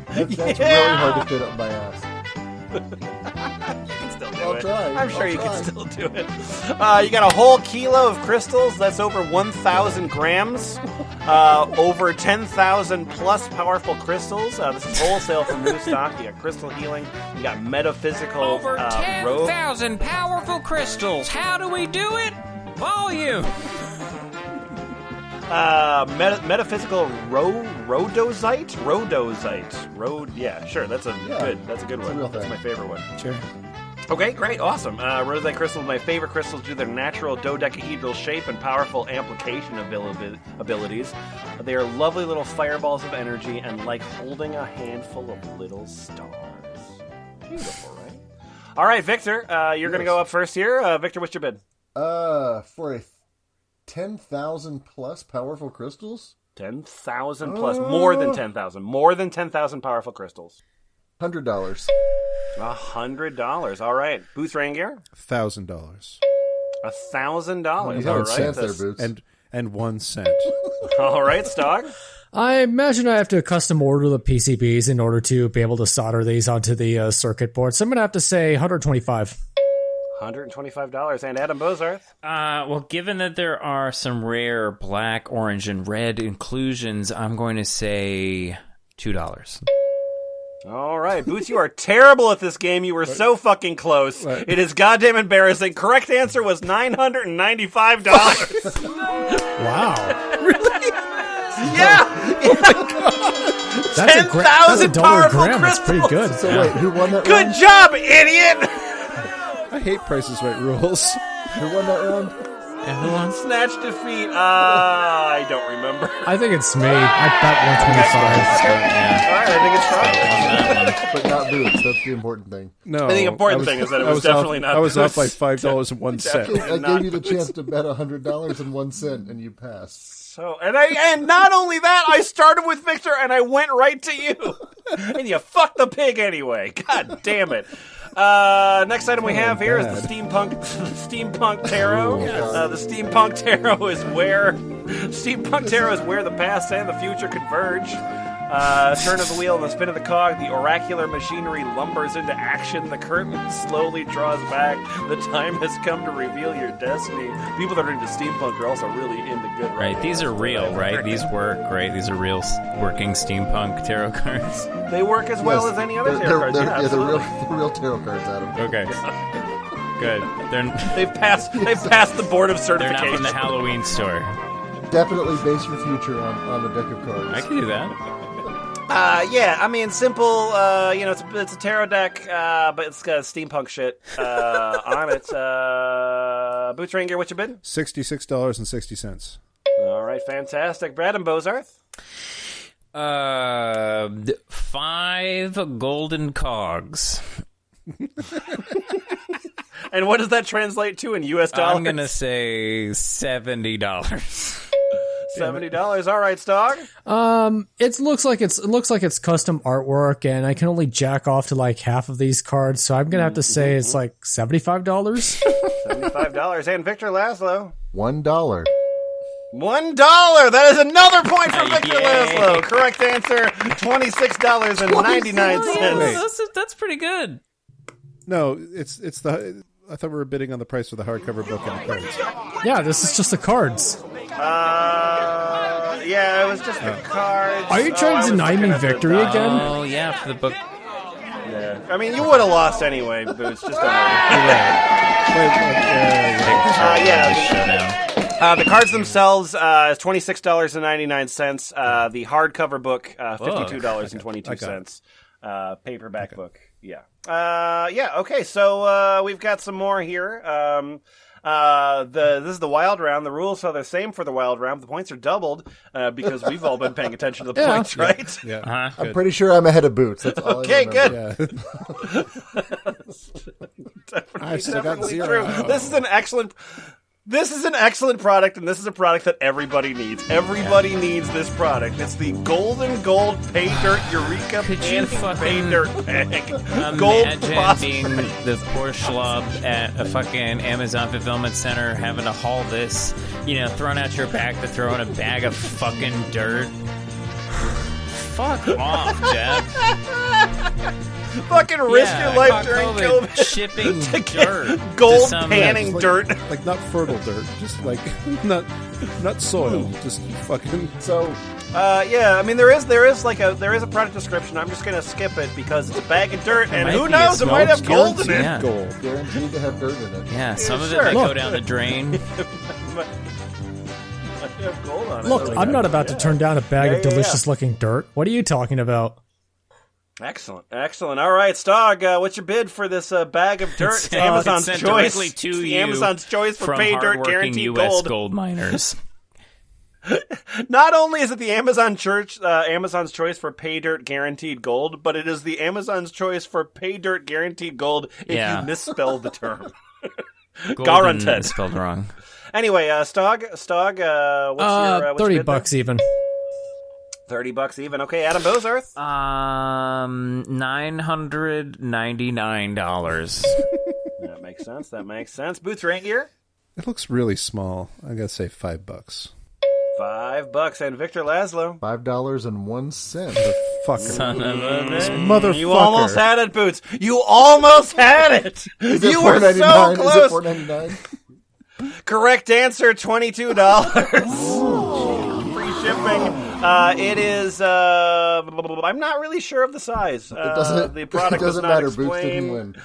That's really hard to fit up my ass. You can still do I'll it. try. I'm sure I'll you try. can still do it. You got a whole kilo of crystals. That's over 1,000 grams. Over 10,000 plus powerful crystals. This is wholesale from new stock. You got crystal healing. You got metaphysical Over robe. 10,000 powerful crystals. How do we do it? Volume. Metaphysical rhodosite. Yeah, sure. That's a good a one. real That's thing. my favorite one. Sure. Okay, great, awesome. Rhodosite crystals, my favorite crystals, due to their natural dodecahedral shape and powerful amplification abilities. They are lovely little fireballs of energy and like holding a handful of little stars. Beautiful, right? All right, Victor, you're going to go up first here. Victor, what's your bid? For a 10,000 plus powerful crystals? 10,000 plus, more than 10,000. More than 10,000 powerful crystals. $100. $100. All right. Boots Rangier? $1,000. $1,000. You All haven't right. cents there, Boots. And 1 cent. All right, Stog. I imagine I have to custom order the PCBs in order to be able to solder these onto the circuit board. So I'm going to have to say $125. $125. And Adam Bozarth? Well, given that there are some rare black, orange, and red inclusions, I'm going to say $2. All right, Boots, you are terrible at this game. You were so fucking close. It is goddamn embarrassing. Correct answer was $995. Wow. Yeah! That's a $1 powerful gram. That's pretty good. So wait, who won that Good round? job, idiot! I hate Price is Right rules. Who won that round? Snatch defeat. I don't remember. I think it's me. I bet 125. All right, I think it's fine. But not Boots. That's the important thing. No, I think the important thing is that it was definitely off, not I was off by Boots. $5.01. I Not gave you the Boots. chance to bet $100.01, and you passed. So, and not only that, I started with Victor and I went right to you. And you fucked the pig anyway. God damn it. Next item we have here is the steampunk tarot. The steampunk tarot is where the past and the future converge. Turn of the wheel and the spin of the cog, the oracular machinery lumbers into action. The curtain slowly draws back. The time has come to reveal your destiny. People that are into steampunk are also really into good. Right, these are real, right? These work, right? These are real working steampunk tarot cards. They work as well Yes, as any other they're- tarot cards. they're- Yeah, they're absolutely. real tarot cards, Adam. Okay. Good. They've passed the board of They're not certification. from the Halloween store. Definitely base your future on a deck of cards. I can do that. Yeah, I mean, simple. It's a tarot deck, but it's got steampunk shit on it. Boots Ranger, what's your bid? $66.60. All right, fantastic. Brad and Bozarth. 5 golden cogs. And what does that translate to in U.S. dollars? I'm gonna say $70. $70. All right, Stog. It looks like it's custom artwork, and I can only jack off to like half of these cards, so I'm gonna have to say it's like $75. $75. And Victor Laszlo. $1. $1. That is another point for Victor Yay. Laszlo. Correct answer, $26.99. That's pretty good. No, it's the. I thought we were bidding on the price for the hardcover book and the cards. Yeah, this is just the cards. Yeah, it was just the cards. Are you trying to deny me victory again? Oh yeah, for the book. Yeah. I mean, you would have lost anyway, Boots. Just don't worry. The cards themselves is $26.99. The hardcover book, $52.22. Paperback book. Yeah. Okay. So we've got some more here. This is the wild round. The rules are the same for the wild round. The points are doubled because we've all been paying attention to the points, right? Yeah. I'm pretty sure I'm ahead of Boots. That's all Okay, I remember. good. I've still got Definitely 0. true. This is an excellent. This is an excellent product, and this is a product that everybody needs. Everybody needs this product. It's the Golden Gold Pay Dirt Eureka Could you Pay Dirt Bag. Imagine being the poor schlub at a fucking Amazon fulfillment center having to haul this, thrown out your back to throw in a bag of fucking dirt. Fuck off, Jeff. Fucking risk your life during COVID. Shipping dirt. Gold panning dirt. Like not fertile dirt, just like not soil, just fucking. So, yeah, I mean there is a product description. I'm just gonna skip it because it's a bag of dirt, and who knows, it might have gold in it. Yeah. Gold, guaranteed to have dirt in it. Yeah, some of it might go down the drain. Have gold on it. Look, I'm not about to turn down a bag of delicious-looking dirt. What are you talking about? Excellent. All right, Stog, what's your bid for this bag of dirt? It's Amazon's sent choice. Directly to you Amazon's choice for from pay dirt hardworking guaranteed U.S. gold. miners. Not only is it the Amazon's choice for pay dirt guaranteed gold, but it is the Amazon's choice for pay dirt guaranteed gold if you misspell the term. Guaranteed. Spelled wrong. Anyway, Stog, what's your what's $30 your bid there? even. $30 even. Okay, Adam Bozarth. $999. That makes sense. Boots rank gear. It looks really small. I gotta say $5. $5 and Victor Laszlo. $5.01. Fuck. Son of a bitch. Motherfucker. You almost had it, Boots. You almost had it. Is it You were so $4.99? close. Is it $4.99? Correct answer, $22. Free shipping. It is. I'm not really sure of the size. The product doesn't does not matter. Boots didn't explain win.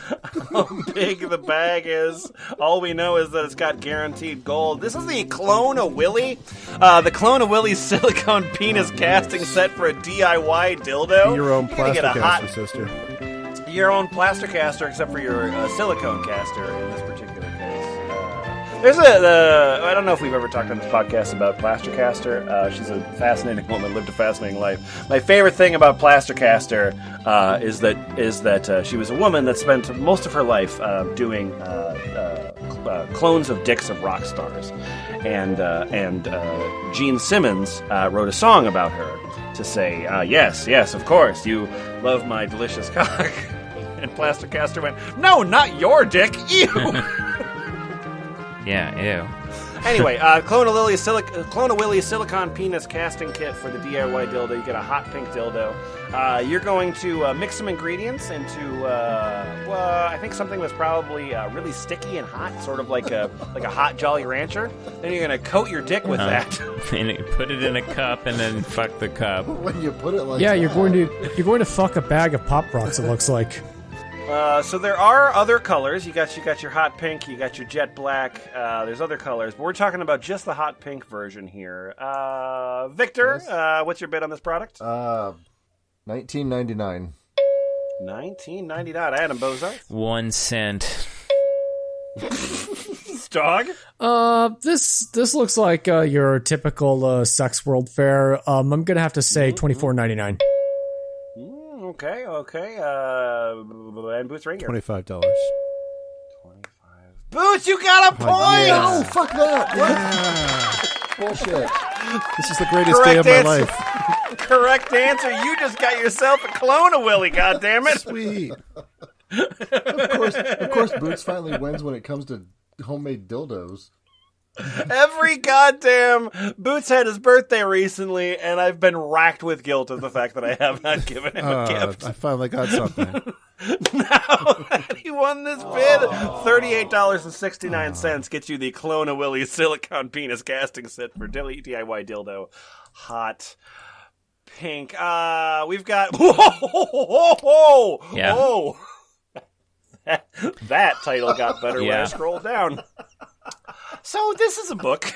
how big the bag is. All we know is that it's got guaranteed gold. This is the Clone a Willy. The Clone a Willy silicone penis casting set for a DIY dildo. Your own You're gonna get plastic a hot, caster, sister. your own plaster caster, except for your silicone caster in this particular case. There's I don't know if we've ever talked on this podcast about Plaster Caster. She's a fascinating woman, lived a fascinating life. My favorite thing about Plaster Caster is that she was a woman that spent most of her life doing clones of dicks of rock stars, and Gene Simmons wrote a song about her to say, yes, of course, you love my delicious cock. And Plaster Caster went, no, not your dick, ew. Yeah, ew. Anyway, Clone a Willy silicone penis casting kit for the DIY dildo. You get a hot pink dildo. You're going to mix some ingredients into, I think something that's probably really sticky and hot, sort of like a hot Jolly Rancher. Then you're going to coat your dick with that. And put it in a cup and then fuck the cup. When you put it like Yeah, that. you're going to fuck a bag of Pop Rocks. It looks like. So there are other colors. You got your hot pink, you got your jet black. There's other colors, but we're talking about just the hot pink version here. Victor, what's your bid on this product? $19.99. $19.99. Adam Bozarth. 1 cent. Dog. This looks like your typical sex world fare. I'm gonna have to say $24.99. Okay. And Boots Ranger. $25. 25. Boots, you got a point! Oh, fuck that! What? Bullshit. This is the greatest day of my life. Correct answer. You just got yourself a Clone a Willy, goddammit. Sweet. Of course, Boots finally wins when it comes to homemade dildos. Every goddamn Boots had his birthday recently, and I've been racked with guilt of the fact that I have not given him a gift. I finally got something. Now that he won this bid, $38.69 gets you the Clone a Willy silicone penis casting set for DIY dildo. Hot pink. We've got. Whoa! Yeah. Whoa! That title got better when I scrolled down. So this is a book.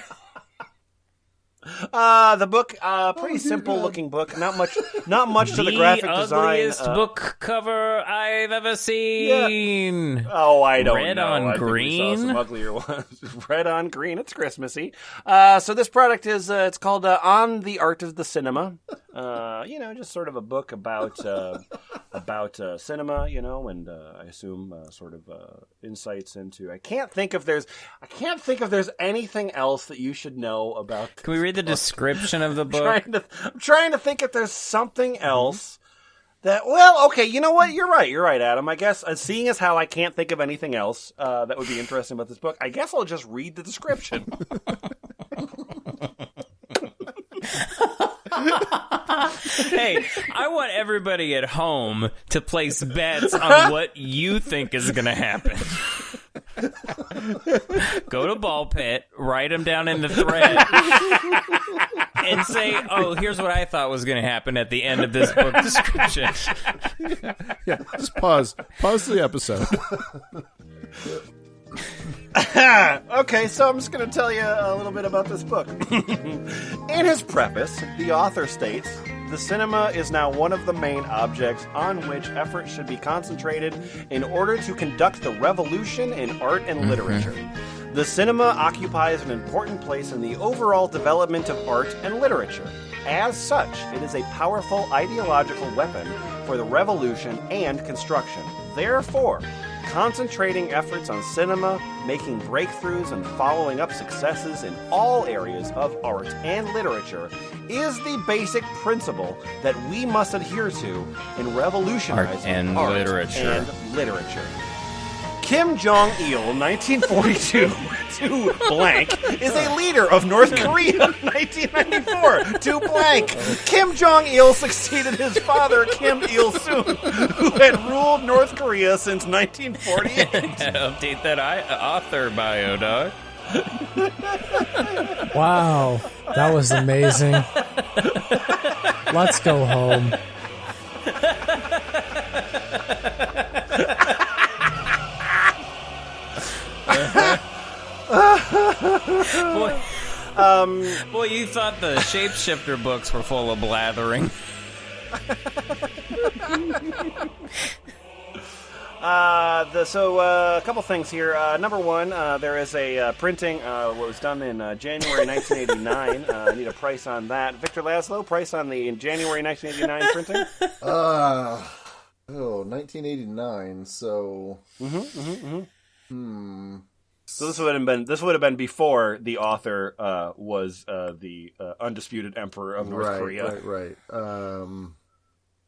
The book, pretty simple looking book. Not much to the graphic design. The ugliest book cover I've ever seen. Yeah. Oh, I don't Red know. on I think we green? saw some uglier ones. Red on green. It's Christmassy. So this product is it's called On the Art of the Cinema. Just sort of a book about cinema, and I assume sort of insights into. I can't think if there's anything else that you should know about. Can we read the description of the book? I'm trying to think if there's something else that. Well, okay, you know what? You're right, Adam. I guess seeing as how I can't think of anything else that would be interesting about this book, I guess I'll just read the description. Hey, I want everybody at home to place bets on what you think is going to happen. Go to Ball Pit, write them down in the thread, and say, "Oh, here's what I thought was going to happen at the end of this book description." Yeah, just pause the episode. Okay, so I'm just going to tell you a little bit about this book. In his preface, the author states, "The cinema is now one of the main objects on which effort should be concentrated in order to conduct the revolution in art and literature. The cinema occupies an important place in the overall development of art and literature. As such, it is a powerful ideological weapon for the revolution and construction. Therefore, concentrating efforts on cinema, making breakthroughs, and following up successes in all areas of art and literature is the basic principle that we must adhere to in revolutionizing art and literature. Kim Jong-il, 1942 to blank, is a leader of North Korea, 1994 to blank. Kim Jong-il succeeded his father, Kim Il-sung, who had ruled North Korea since 1948. Update that author bio, dog. Wow, that was amazing. Let's go home. Boy, you thought the Shapeshifter books were full of blathering. A couple things here. Number one, there is a printing what was done in January 1989. I need a price on that. Victor Laszlo, price on the January 1989 printing? 1989. So. So this would have been before the author was the undisputed emperor of North Korea. Right.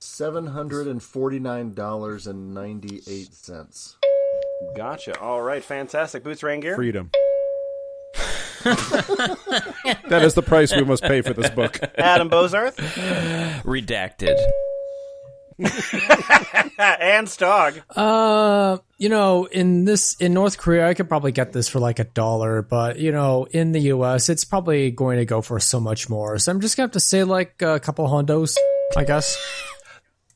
$749.98. Gotcha. All right, fantastic. Boots, rain gear. Freedom. That is the price we must pay for this book. Adam Bozarth. Redacted. And Stog. In North Korea, I could probably get this for like $1, but in the US, it's probably going to go for so much more. So I'm just gonna have to say like a couple hondos, I guess.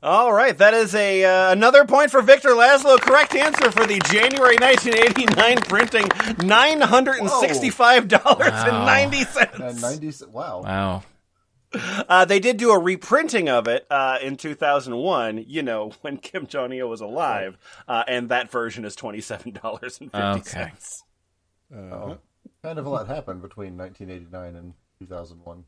All right, that is another point for Victor Laszlo. Correct answer for the January 1989 printing, $965.90. Wow. They did do a reprinting of it in 2001, when Kim Jong-il was alive, and that version is $27.50. Okay. Kind of a lot happened between 1989 and 2001.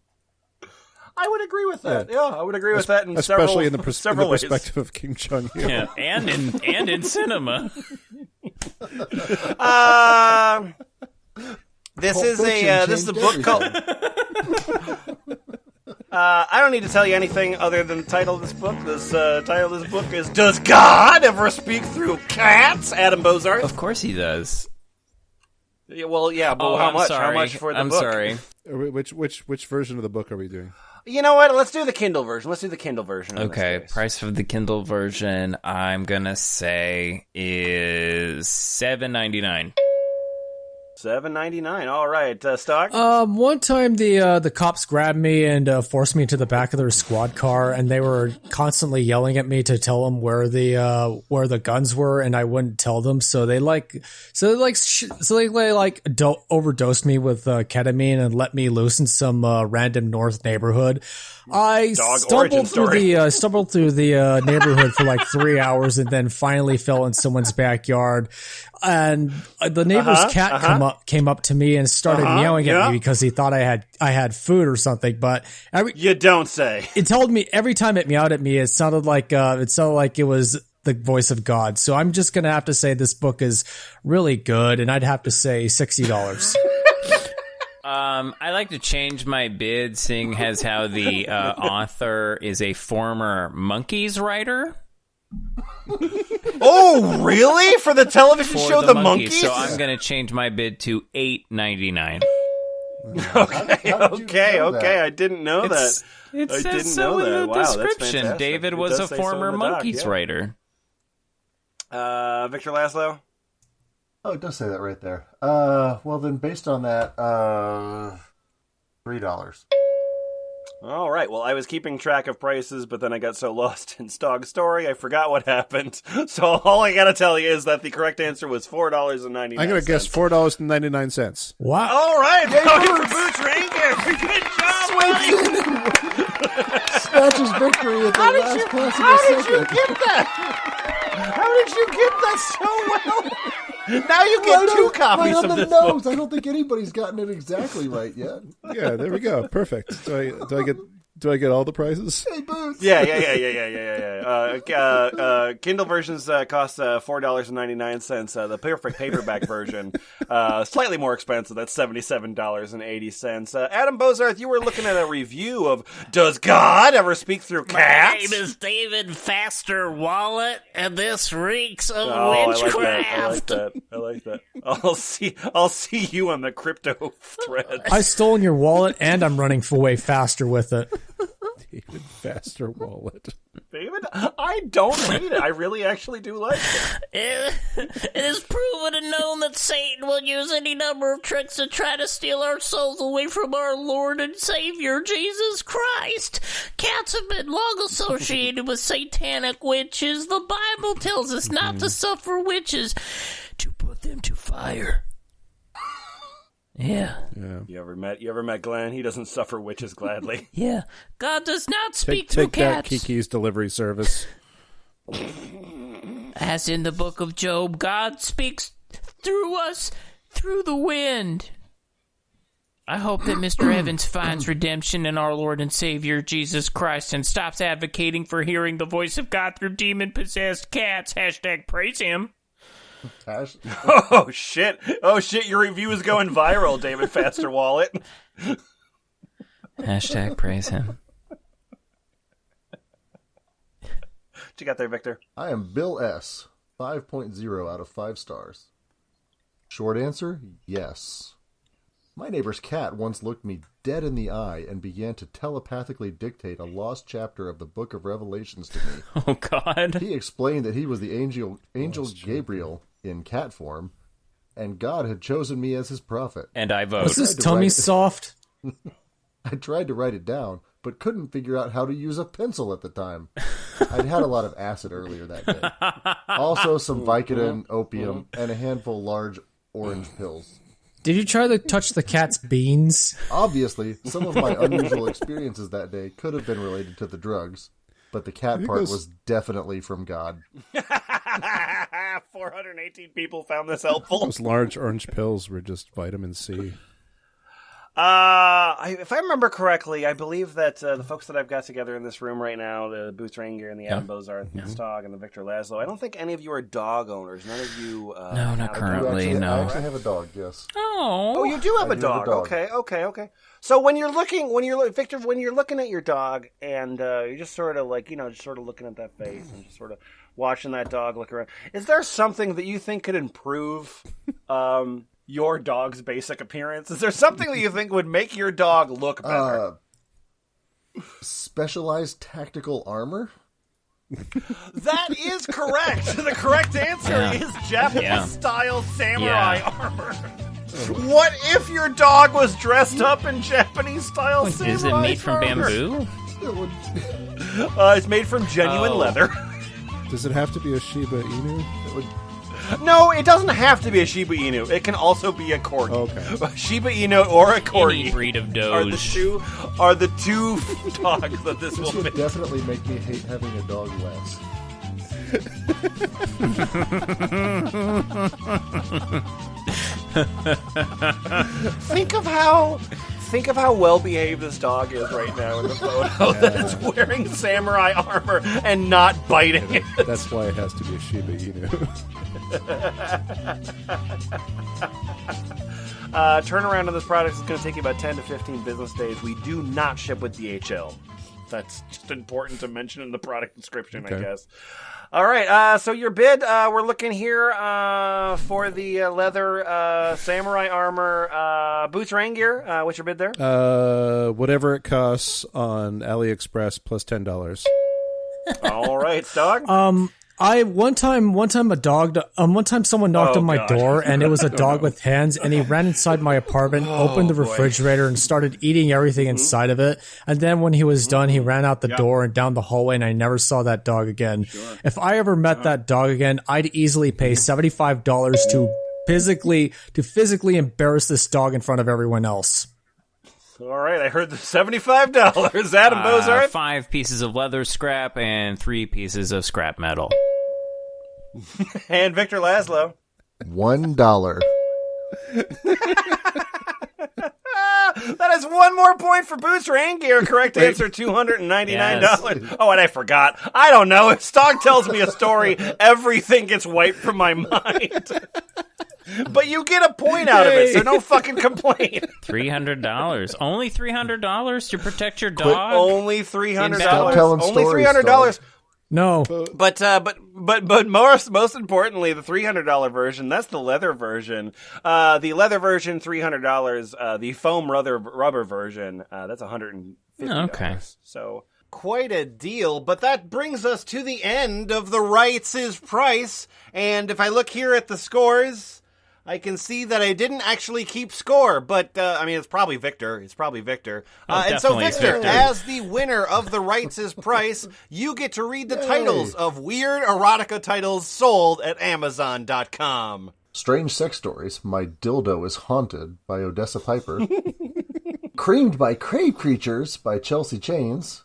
I would agree with that. Yeah, I would agree with that especially in the several ways. perspective of Kim Jong-il. Yeah, and in cinema. This is a book called. I don't need to tell you anything other than the title of this book. This title of this book is "Does God Ever Speak Through Cats?" Adam Bozarth. Of course he does. Yeah, well, yeah, but how much? Sorry. How much for the book? I'm sorry. Which version of the book are we doing? You know what? Let's do the Kindle version. Let's do the Kindle version. Okay, price for the Kindle version, I'm gonna say is $7.99. $7.99. All right, Stock. One time the cops grabbed me and forced me to the back of their squad car, and they were constantly yelling at me to tell them where the guns were, and I wouldn't tell them. So they overdosed me with ketamine and let me loose in some random North neighborhood. I stumbled through the neighborhood for like 3 hours, and then finally fell in someone's backyard. and the neighbor's cat came up to me and started meowing at me because he thought I had food or something. But you don't say. It told me every time it meowed at me, it sounded like it was the voice of God. So I'm just gonna have to say this book is really good, and I'd have to say $60. I like to change my bid, seeing as how the author is a former Monkees writer. Oh, really? For the television show The Monkees? So I'm going to change my bid to $8.99. Okay. I didn't know that. It I says didn't so know in that. the Wow, description. David was a former Monkees writer. Victor Laszlo? Oh, it does say that right there. Well, then, based on that, $3. All right. Well, I was keeping track of prices, but then I got so lost in Stog's story, I forgot what happened. So all I got to tell you is that the correct answer was $4.99. I'm going to guess $4.99. Wow. All right. Going for Boots Ranger. Good job, buddy. Snatches victory at the last possible second. How did you get that? How did you get that so well? Now you get two copies of this book. I don't think anybody's gotten it exactly right yet. Yeah, there we go. Perfect. Do I get all the prizes? Hey, Boots. Yeah. Kindle versions cost $4.99. The perfect paperback version, slightly more expensive. That's $77.80. Adam Bozarth, you were looking at a review of Does God Ever Speak Through Cats? My name is David Faster Wallet, and this reeks of I witchcraft. like that. I'll see you on the crypto thread. I stolen your wallet, and I'm running way faster with it. David Faster Wallet. David, I don't hate it. I really actually do like it. It is proven and known that Satan will use any number of tricks to try to steal our souls away from our Lord and Savior, Jesus Christ. Cats have been long associated with satanic witches. The Bible tells us not to suffer witches, to put them to fire. Yeah. You ever met Glenn? He doesn't suffer witches gladly. Yeah. God does not speak through Take that, cats. Kiki's delivery service. As in the book of Job, God speaks through us through the wind. I hope that Mr. Evans finds redemption in our Lord and Savior, Jesus Christ, and stops advocating for hearing the voice of God through demon-possessed cats. # praise him. Oh shit! Your review is going viral, David Faster Wallet. # praise him. What you got there, Victor? I am Bill S. 5.0 out of 5 stars. Short answer, yes. My neighbor's cat once looked me dead in the eye and began to telepathically dictate a lost chapter of the Book of Revelations to me. Oh, God. He explained that he was the angel Gabriel in cat form, and God had chosen me as his prophet. And I vote. Was this tummy soft? I tried to write it down, but couldn't figure out how to use a pencil at the time. I'd had a lot of acid earlier that day. Also some Vicodin, opium, and a handful of large orange pills. Did you try to touch the cat's beans? Obviously, some of my unusual experiences that day could have been related to the drugs, but the cat part was definitely from God. 418 people found this helpful. Those large orange pills were just vitamin C. If I remember correctly, I believe that the folks that I've got together in this room right now, the Boots Ranger and the Adam Bozarth and the Stog and the Victor Laszlo, I don't think any of you are dog owners. None of you... No, not currently, I no. actually have a dog, yes. Oh, you do have a dog. Okay. So when you're looking at your dog and you're just sort of like, just sort of looking at that face and just sort of watching that dog look around, is there something that you think could improve your dog's basic appearance? Is there something that you think would make your dog look better? Specialized tactical armor? That is correct. The correct answer is Japanese-style samurai armor. What if your dog was dressed up in Japanese-style samurai Is it made from armor? bamboo? It's made from genuine leather. Does it have to be a Shiba Inu? No, it doesn't have to be a Shiba Inu. It can also be a corgi. Okay. A Shiba Inu or a corgi. Any breed of are doge. the two dogs that this will This would fit. definitely make me hate having a dog less. Think of how well behaved this dog is right now in the photo. That it's wearing samurai armor and not biting it. That's why it has to be a Shiba Inu. Turnaround on this product is going to take you about 10 to 15 business days. We do not ship with DHL. That's just important to mention in the product description, I guess. All right, so your bid, we're looking here for the leather samurai armor boots rain gear. What's your bid there? Whatever it costs on AliExpress plus $10. All right, Stog. One time someone knocked on my door, and it was a dog with hands, and he ran inside my apartment, opened the refrigerator, and started eating everything inside of it. And then when he was done, he ran out the door and down the hallway, and I never saw that dog again. Sure. If I ever met that dog again, I'd easily pay $75 to physically embarrass this dog in front of everyone else. All right, I heard the $75. Adam Bozart? 5 pieces of leather scrap and 3 pieces of scrap metal. And Victor Laszlo. $1. That is one more point for Boots Rain Gear. Correct answer, $299. Yes. Oh, and I forgot. I don't know. If Stog tells me a story, everything gets wiped from my mind. But you get a point out of it, so no fucking complaint. $300. Only $300 to protect your dog? Only $300. Stop telling Only stories, $300. Stog. No. But most importantly, the $300 version, that's the leather version. The leather version, $300. The foam rubber version, that's $150. Okay. So quite a deal. But that brings us to the end of the Rites' price. And if I look here at the scores, I can see that I didn't actually keep score, but, it's probably Victor. And so, Victor, as the winner of the Rites' price, you get to read the titles of weird erotica titles sold at Amazon.com. Strange Sex Stories, My Dildo is Haunted by Odessa Piper. Creamed by Crave Creatures by Chelsea Chains.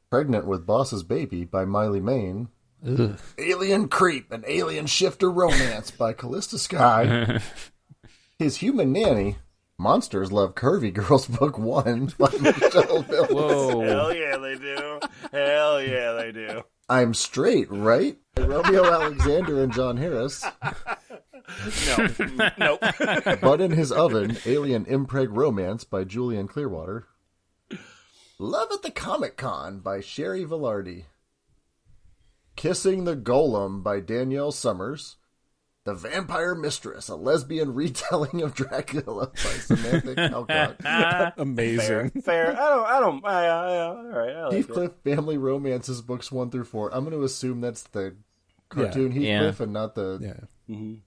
Pregnant with Boss's Baby by Miley Main. Ugh. Alien Creep, an Alien Shifter Romance by Callista Sky. His Human Nanny, Monsters Love Curvy Girls Book 1 by Michelle Phillips. Whoa. Hell yeah, they do. Hell yeah, they do. I'm Straight, Right? By Romeo Alexander and John Harris. No. Nope. Bud in His Oven, Alien Impreg Romance by Julian Clearwater. Love at the Comic Con by Sherry Velarde. Kissing the Golem by Danielle Summers. The Vampire Mistress, a lesbian retelling of Dracula by Samantha Calcott. Amazing. Fair. All right. I like Heathcliff Family Romances books 1 through 4. I'm going to assume that's the cartoon Heathcliff and not the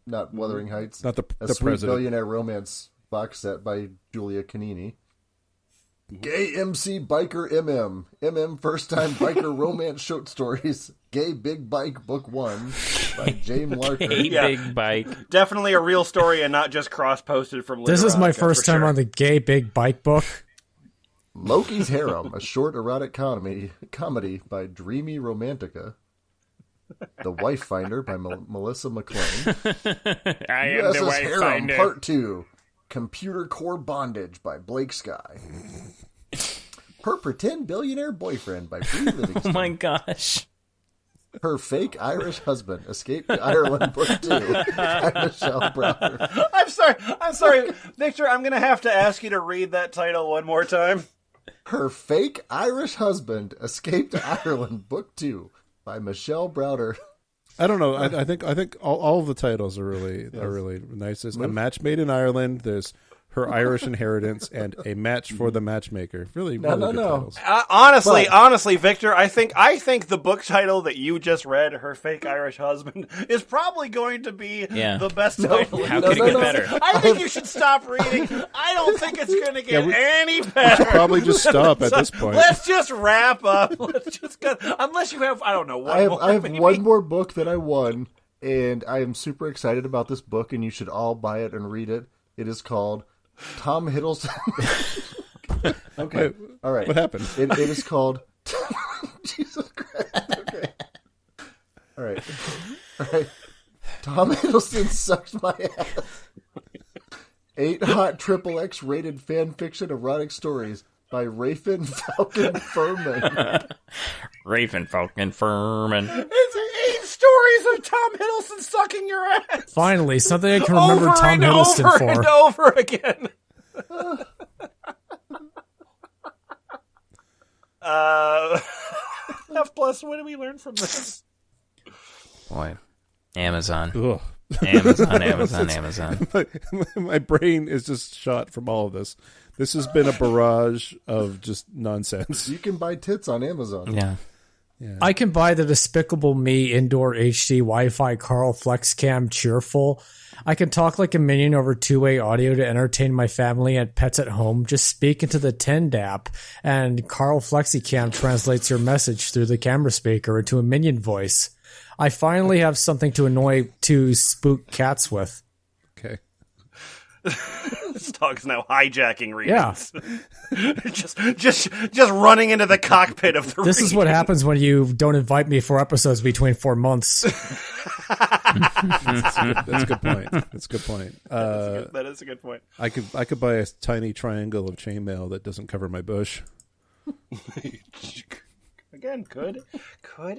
not Wuthering Heights. Not the Sweet president. Billionaire Romance box set by Julia Canini. Gay MC Biker MM First Time Biker Romance Short Stories. Gay Big Bike Book 1 by James Larker. Big Bike. Definitely a real story and not just cross-posted from This is my Literotica, first time on the Gay Big Bike book. Loki's Harem, a short erotic comedy by Dreamy Romantica. The Wife Finder by Melissa McClain. I am the USS Wife Harem Finder. Part 2. Computer Core Bondage by Blake Sky. Her Pretend Billionaire Boyfriend by Bree Livingston. Oh my gosh. Her Fake Irish Husband Escaped to Ireland Book 2 by Michelle Browder. I'm sorry, Victor, I'm going to have to ask you to read that title one more time. Her Fake Irish Husband Escaped to Ireland Book 2 by Michelle Browder. I don't know. I think all of the titles are really nice. There's A Match Made in Ireland. There's Her Irish Inheritance and A Match for the Matchmaker. Really good titles. Honestly, Victor, I think the book title that you just read, Her Fake Irish Husband, is probably going to be the best title. How could it get better? I think you should stop reading. I don't think it's going to get any better. We should probably just stop at this point. Let's just wrap up. Let's just go. Unless you have, I don't know, I have one more book that I won, and I am super excited about this book, and you should all buy it and read it. It is called Tom Hiddleston. Okay. Wait, all right. What happened? It is called Jesus Christ. Okay. right. All right. Tom Hiddleston sucked my ass. 8 hot XXX rated fan fiction erotic stories by Rafen Falcon Furman. Raven Falcon Furman. It's 8 stories of Tom Hiddleston sucking your ass. Finally, something I can remember over Tom and Hiddleston over for. and over again. F plus, what did we learn from this? Boy, Amazon. Ugh. Amazon. My brain is just shot from all of this. This has been a barrage of just nonsense. You can buy tits on Amazon. Yeah. I can buy the Despicable Me indoor HD Wi-Fi Carl FlexCam Cheerful. I can talk like a minion over two-way audio to entertain my family and pets at home. Just speak into the Tend app, and Carl FlexiCam translates your message through the camera speaker into a minion voice. I finally have something to spook cats with. Okay. This dog's now hijacking readings. Yeah. just running into the cockpit of the This is what happens when you don't invite me for episodes between 4 months. That's a good point. That's a good point. That is a good point. I could buy a tiny triangle of chainmail that doesn't cover my bush. Again, could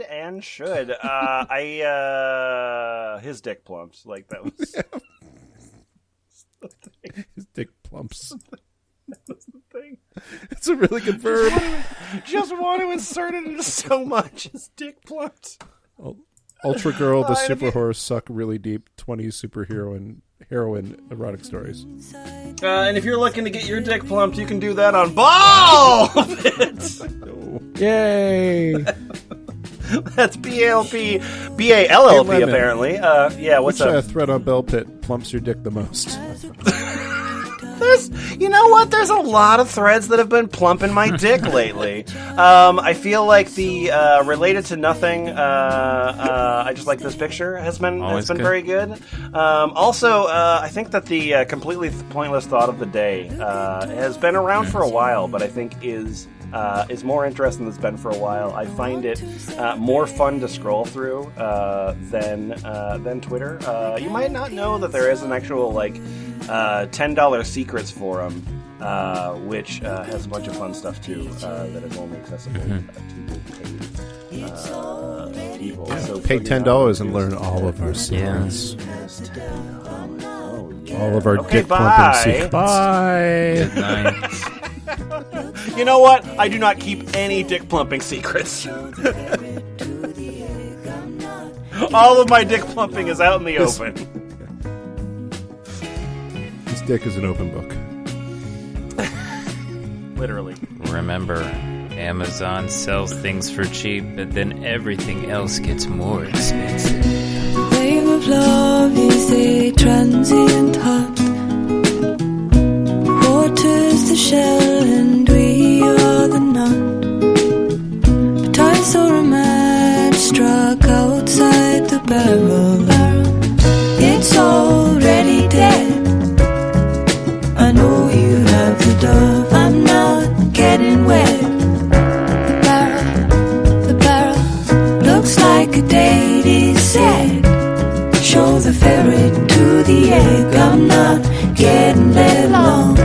and should. His dick plumps. Like, that was His dick plumps. that was the thing. It's a really good verb. Just want to insert it into so much. His dick plumped. Ultra Girl, the and if Super you- Horse, Suck Really Deep, 20 heroine erotic stories. And if you're looking to get your dick plumped, you can do that on Ball Pits. Yay! That's BALLP Hey, Lemon. apparently. Yeah, what's Which up? thread on Bell Pit plumps your dick the most? You know what? There's a lot of threads that have been plumping my dick lately. I feel like the related to nothing. I just like this picture has been Good. very good. Also, I think that the completely pointless thought of the day has been around for a while, but I think is more interesting than it's been for a while. I find it more fun to scroll through than Twitter. You might not know that there is an actual $10 secrets forum, which has a bunch of fun stuff too that is only accessible to paid people. So Pay $10 and learn all of our secrets. All of our dick plumping secrets. Bye! Good night. You know what? I do not keep any dick plumping secrets. All of my dick plumping is out in the open. His dick is an open book. Literally. Remember, Amazon sells things for cheap, but then everything else gets more expensive. The wave of love is a transient heart. Water's the shell and we are the knot. But I saw a match struck outside the barrel. It's already dead. I know you have the dove. I'm not getting wet. The barrel looks like a date is set. Show the ferret to the egg. I'm not getting let alone.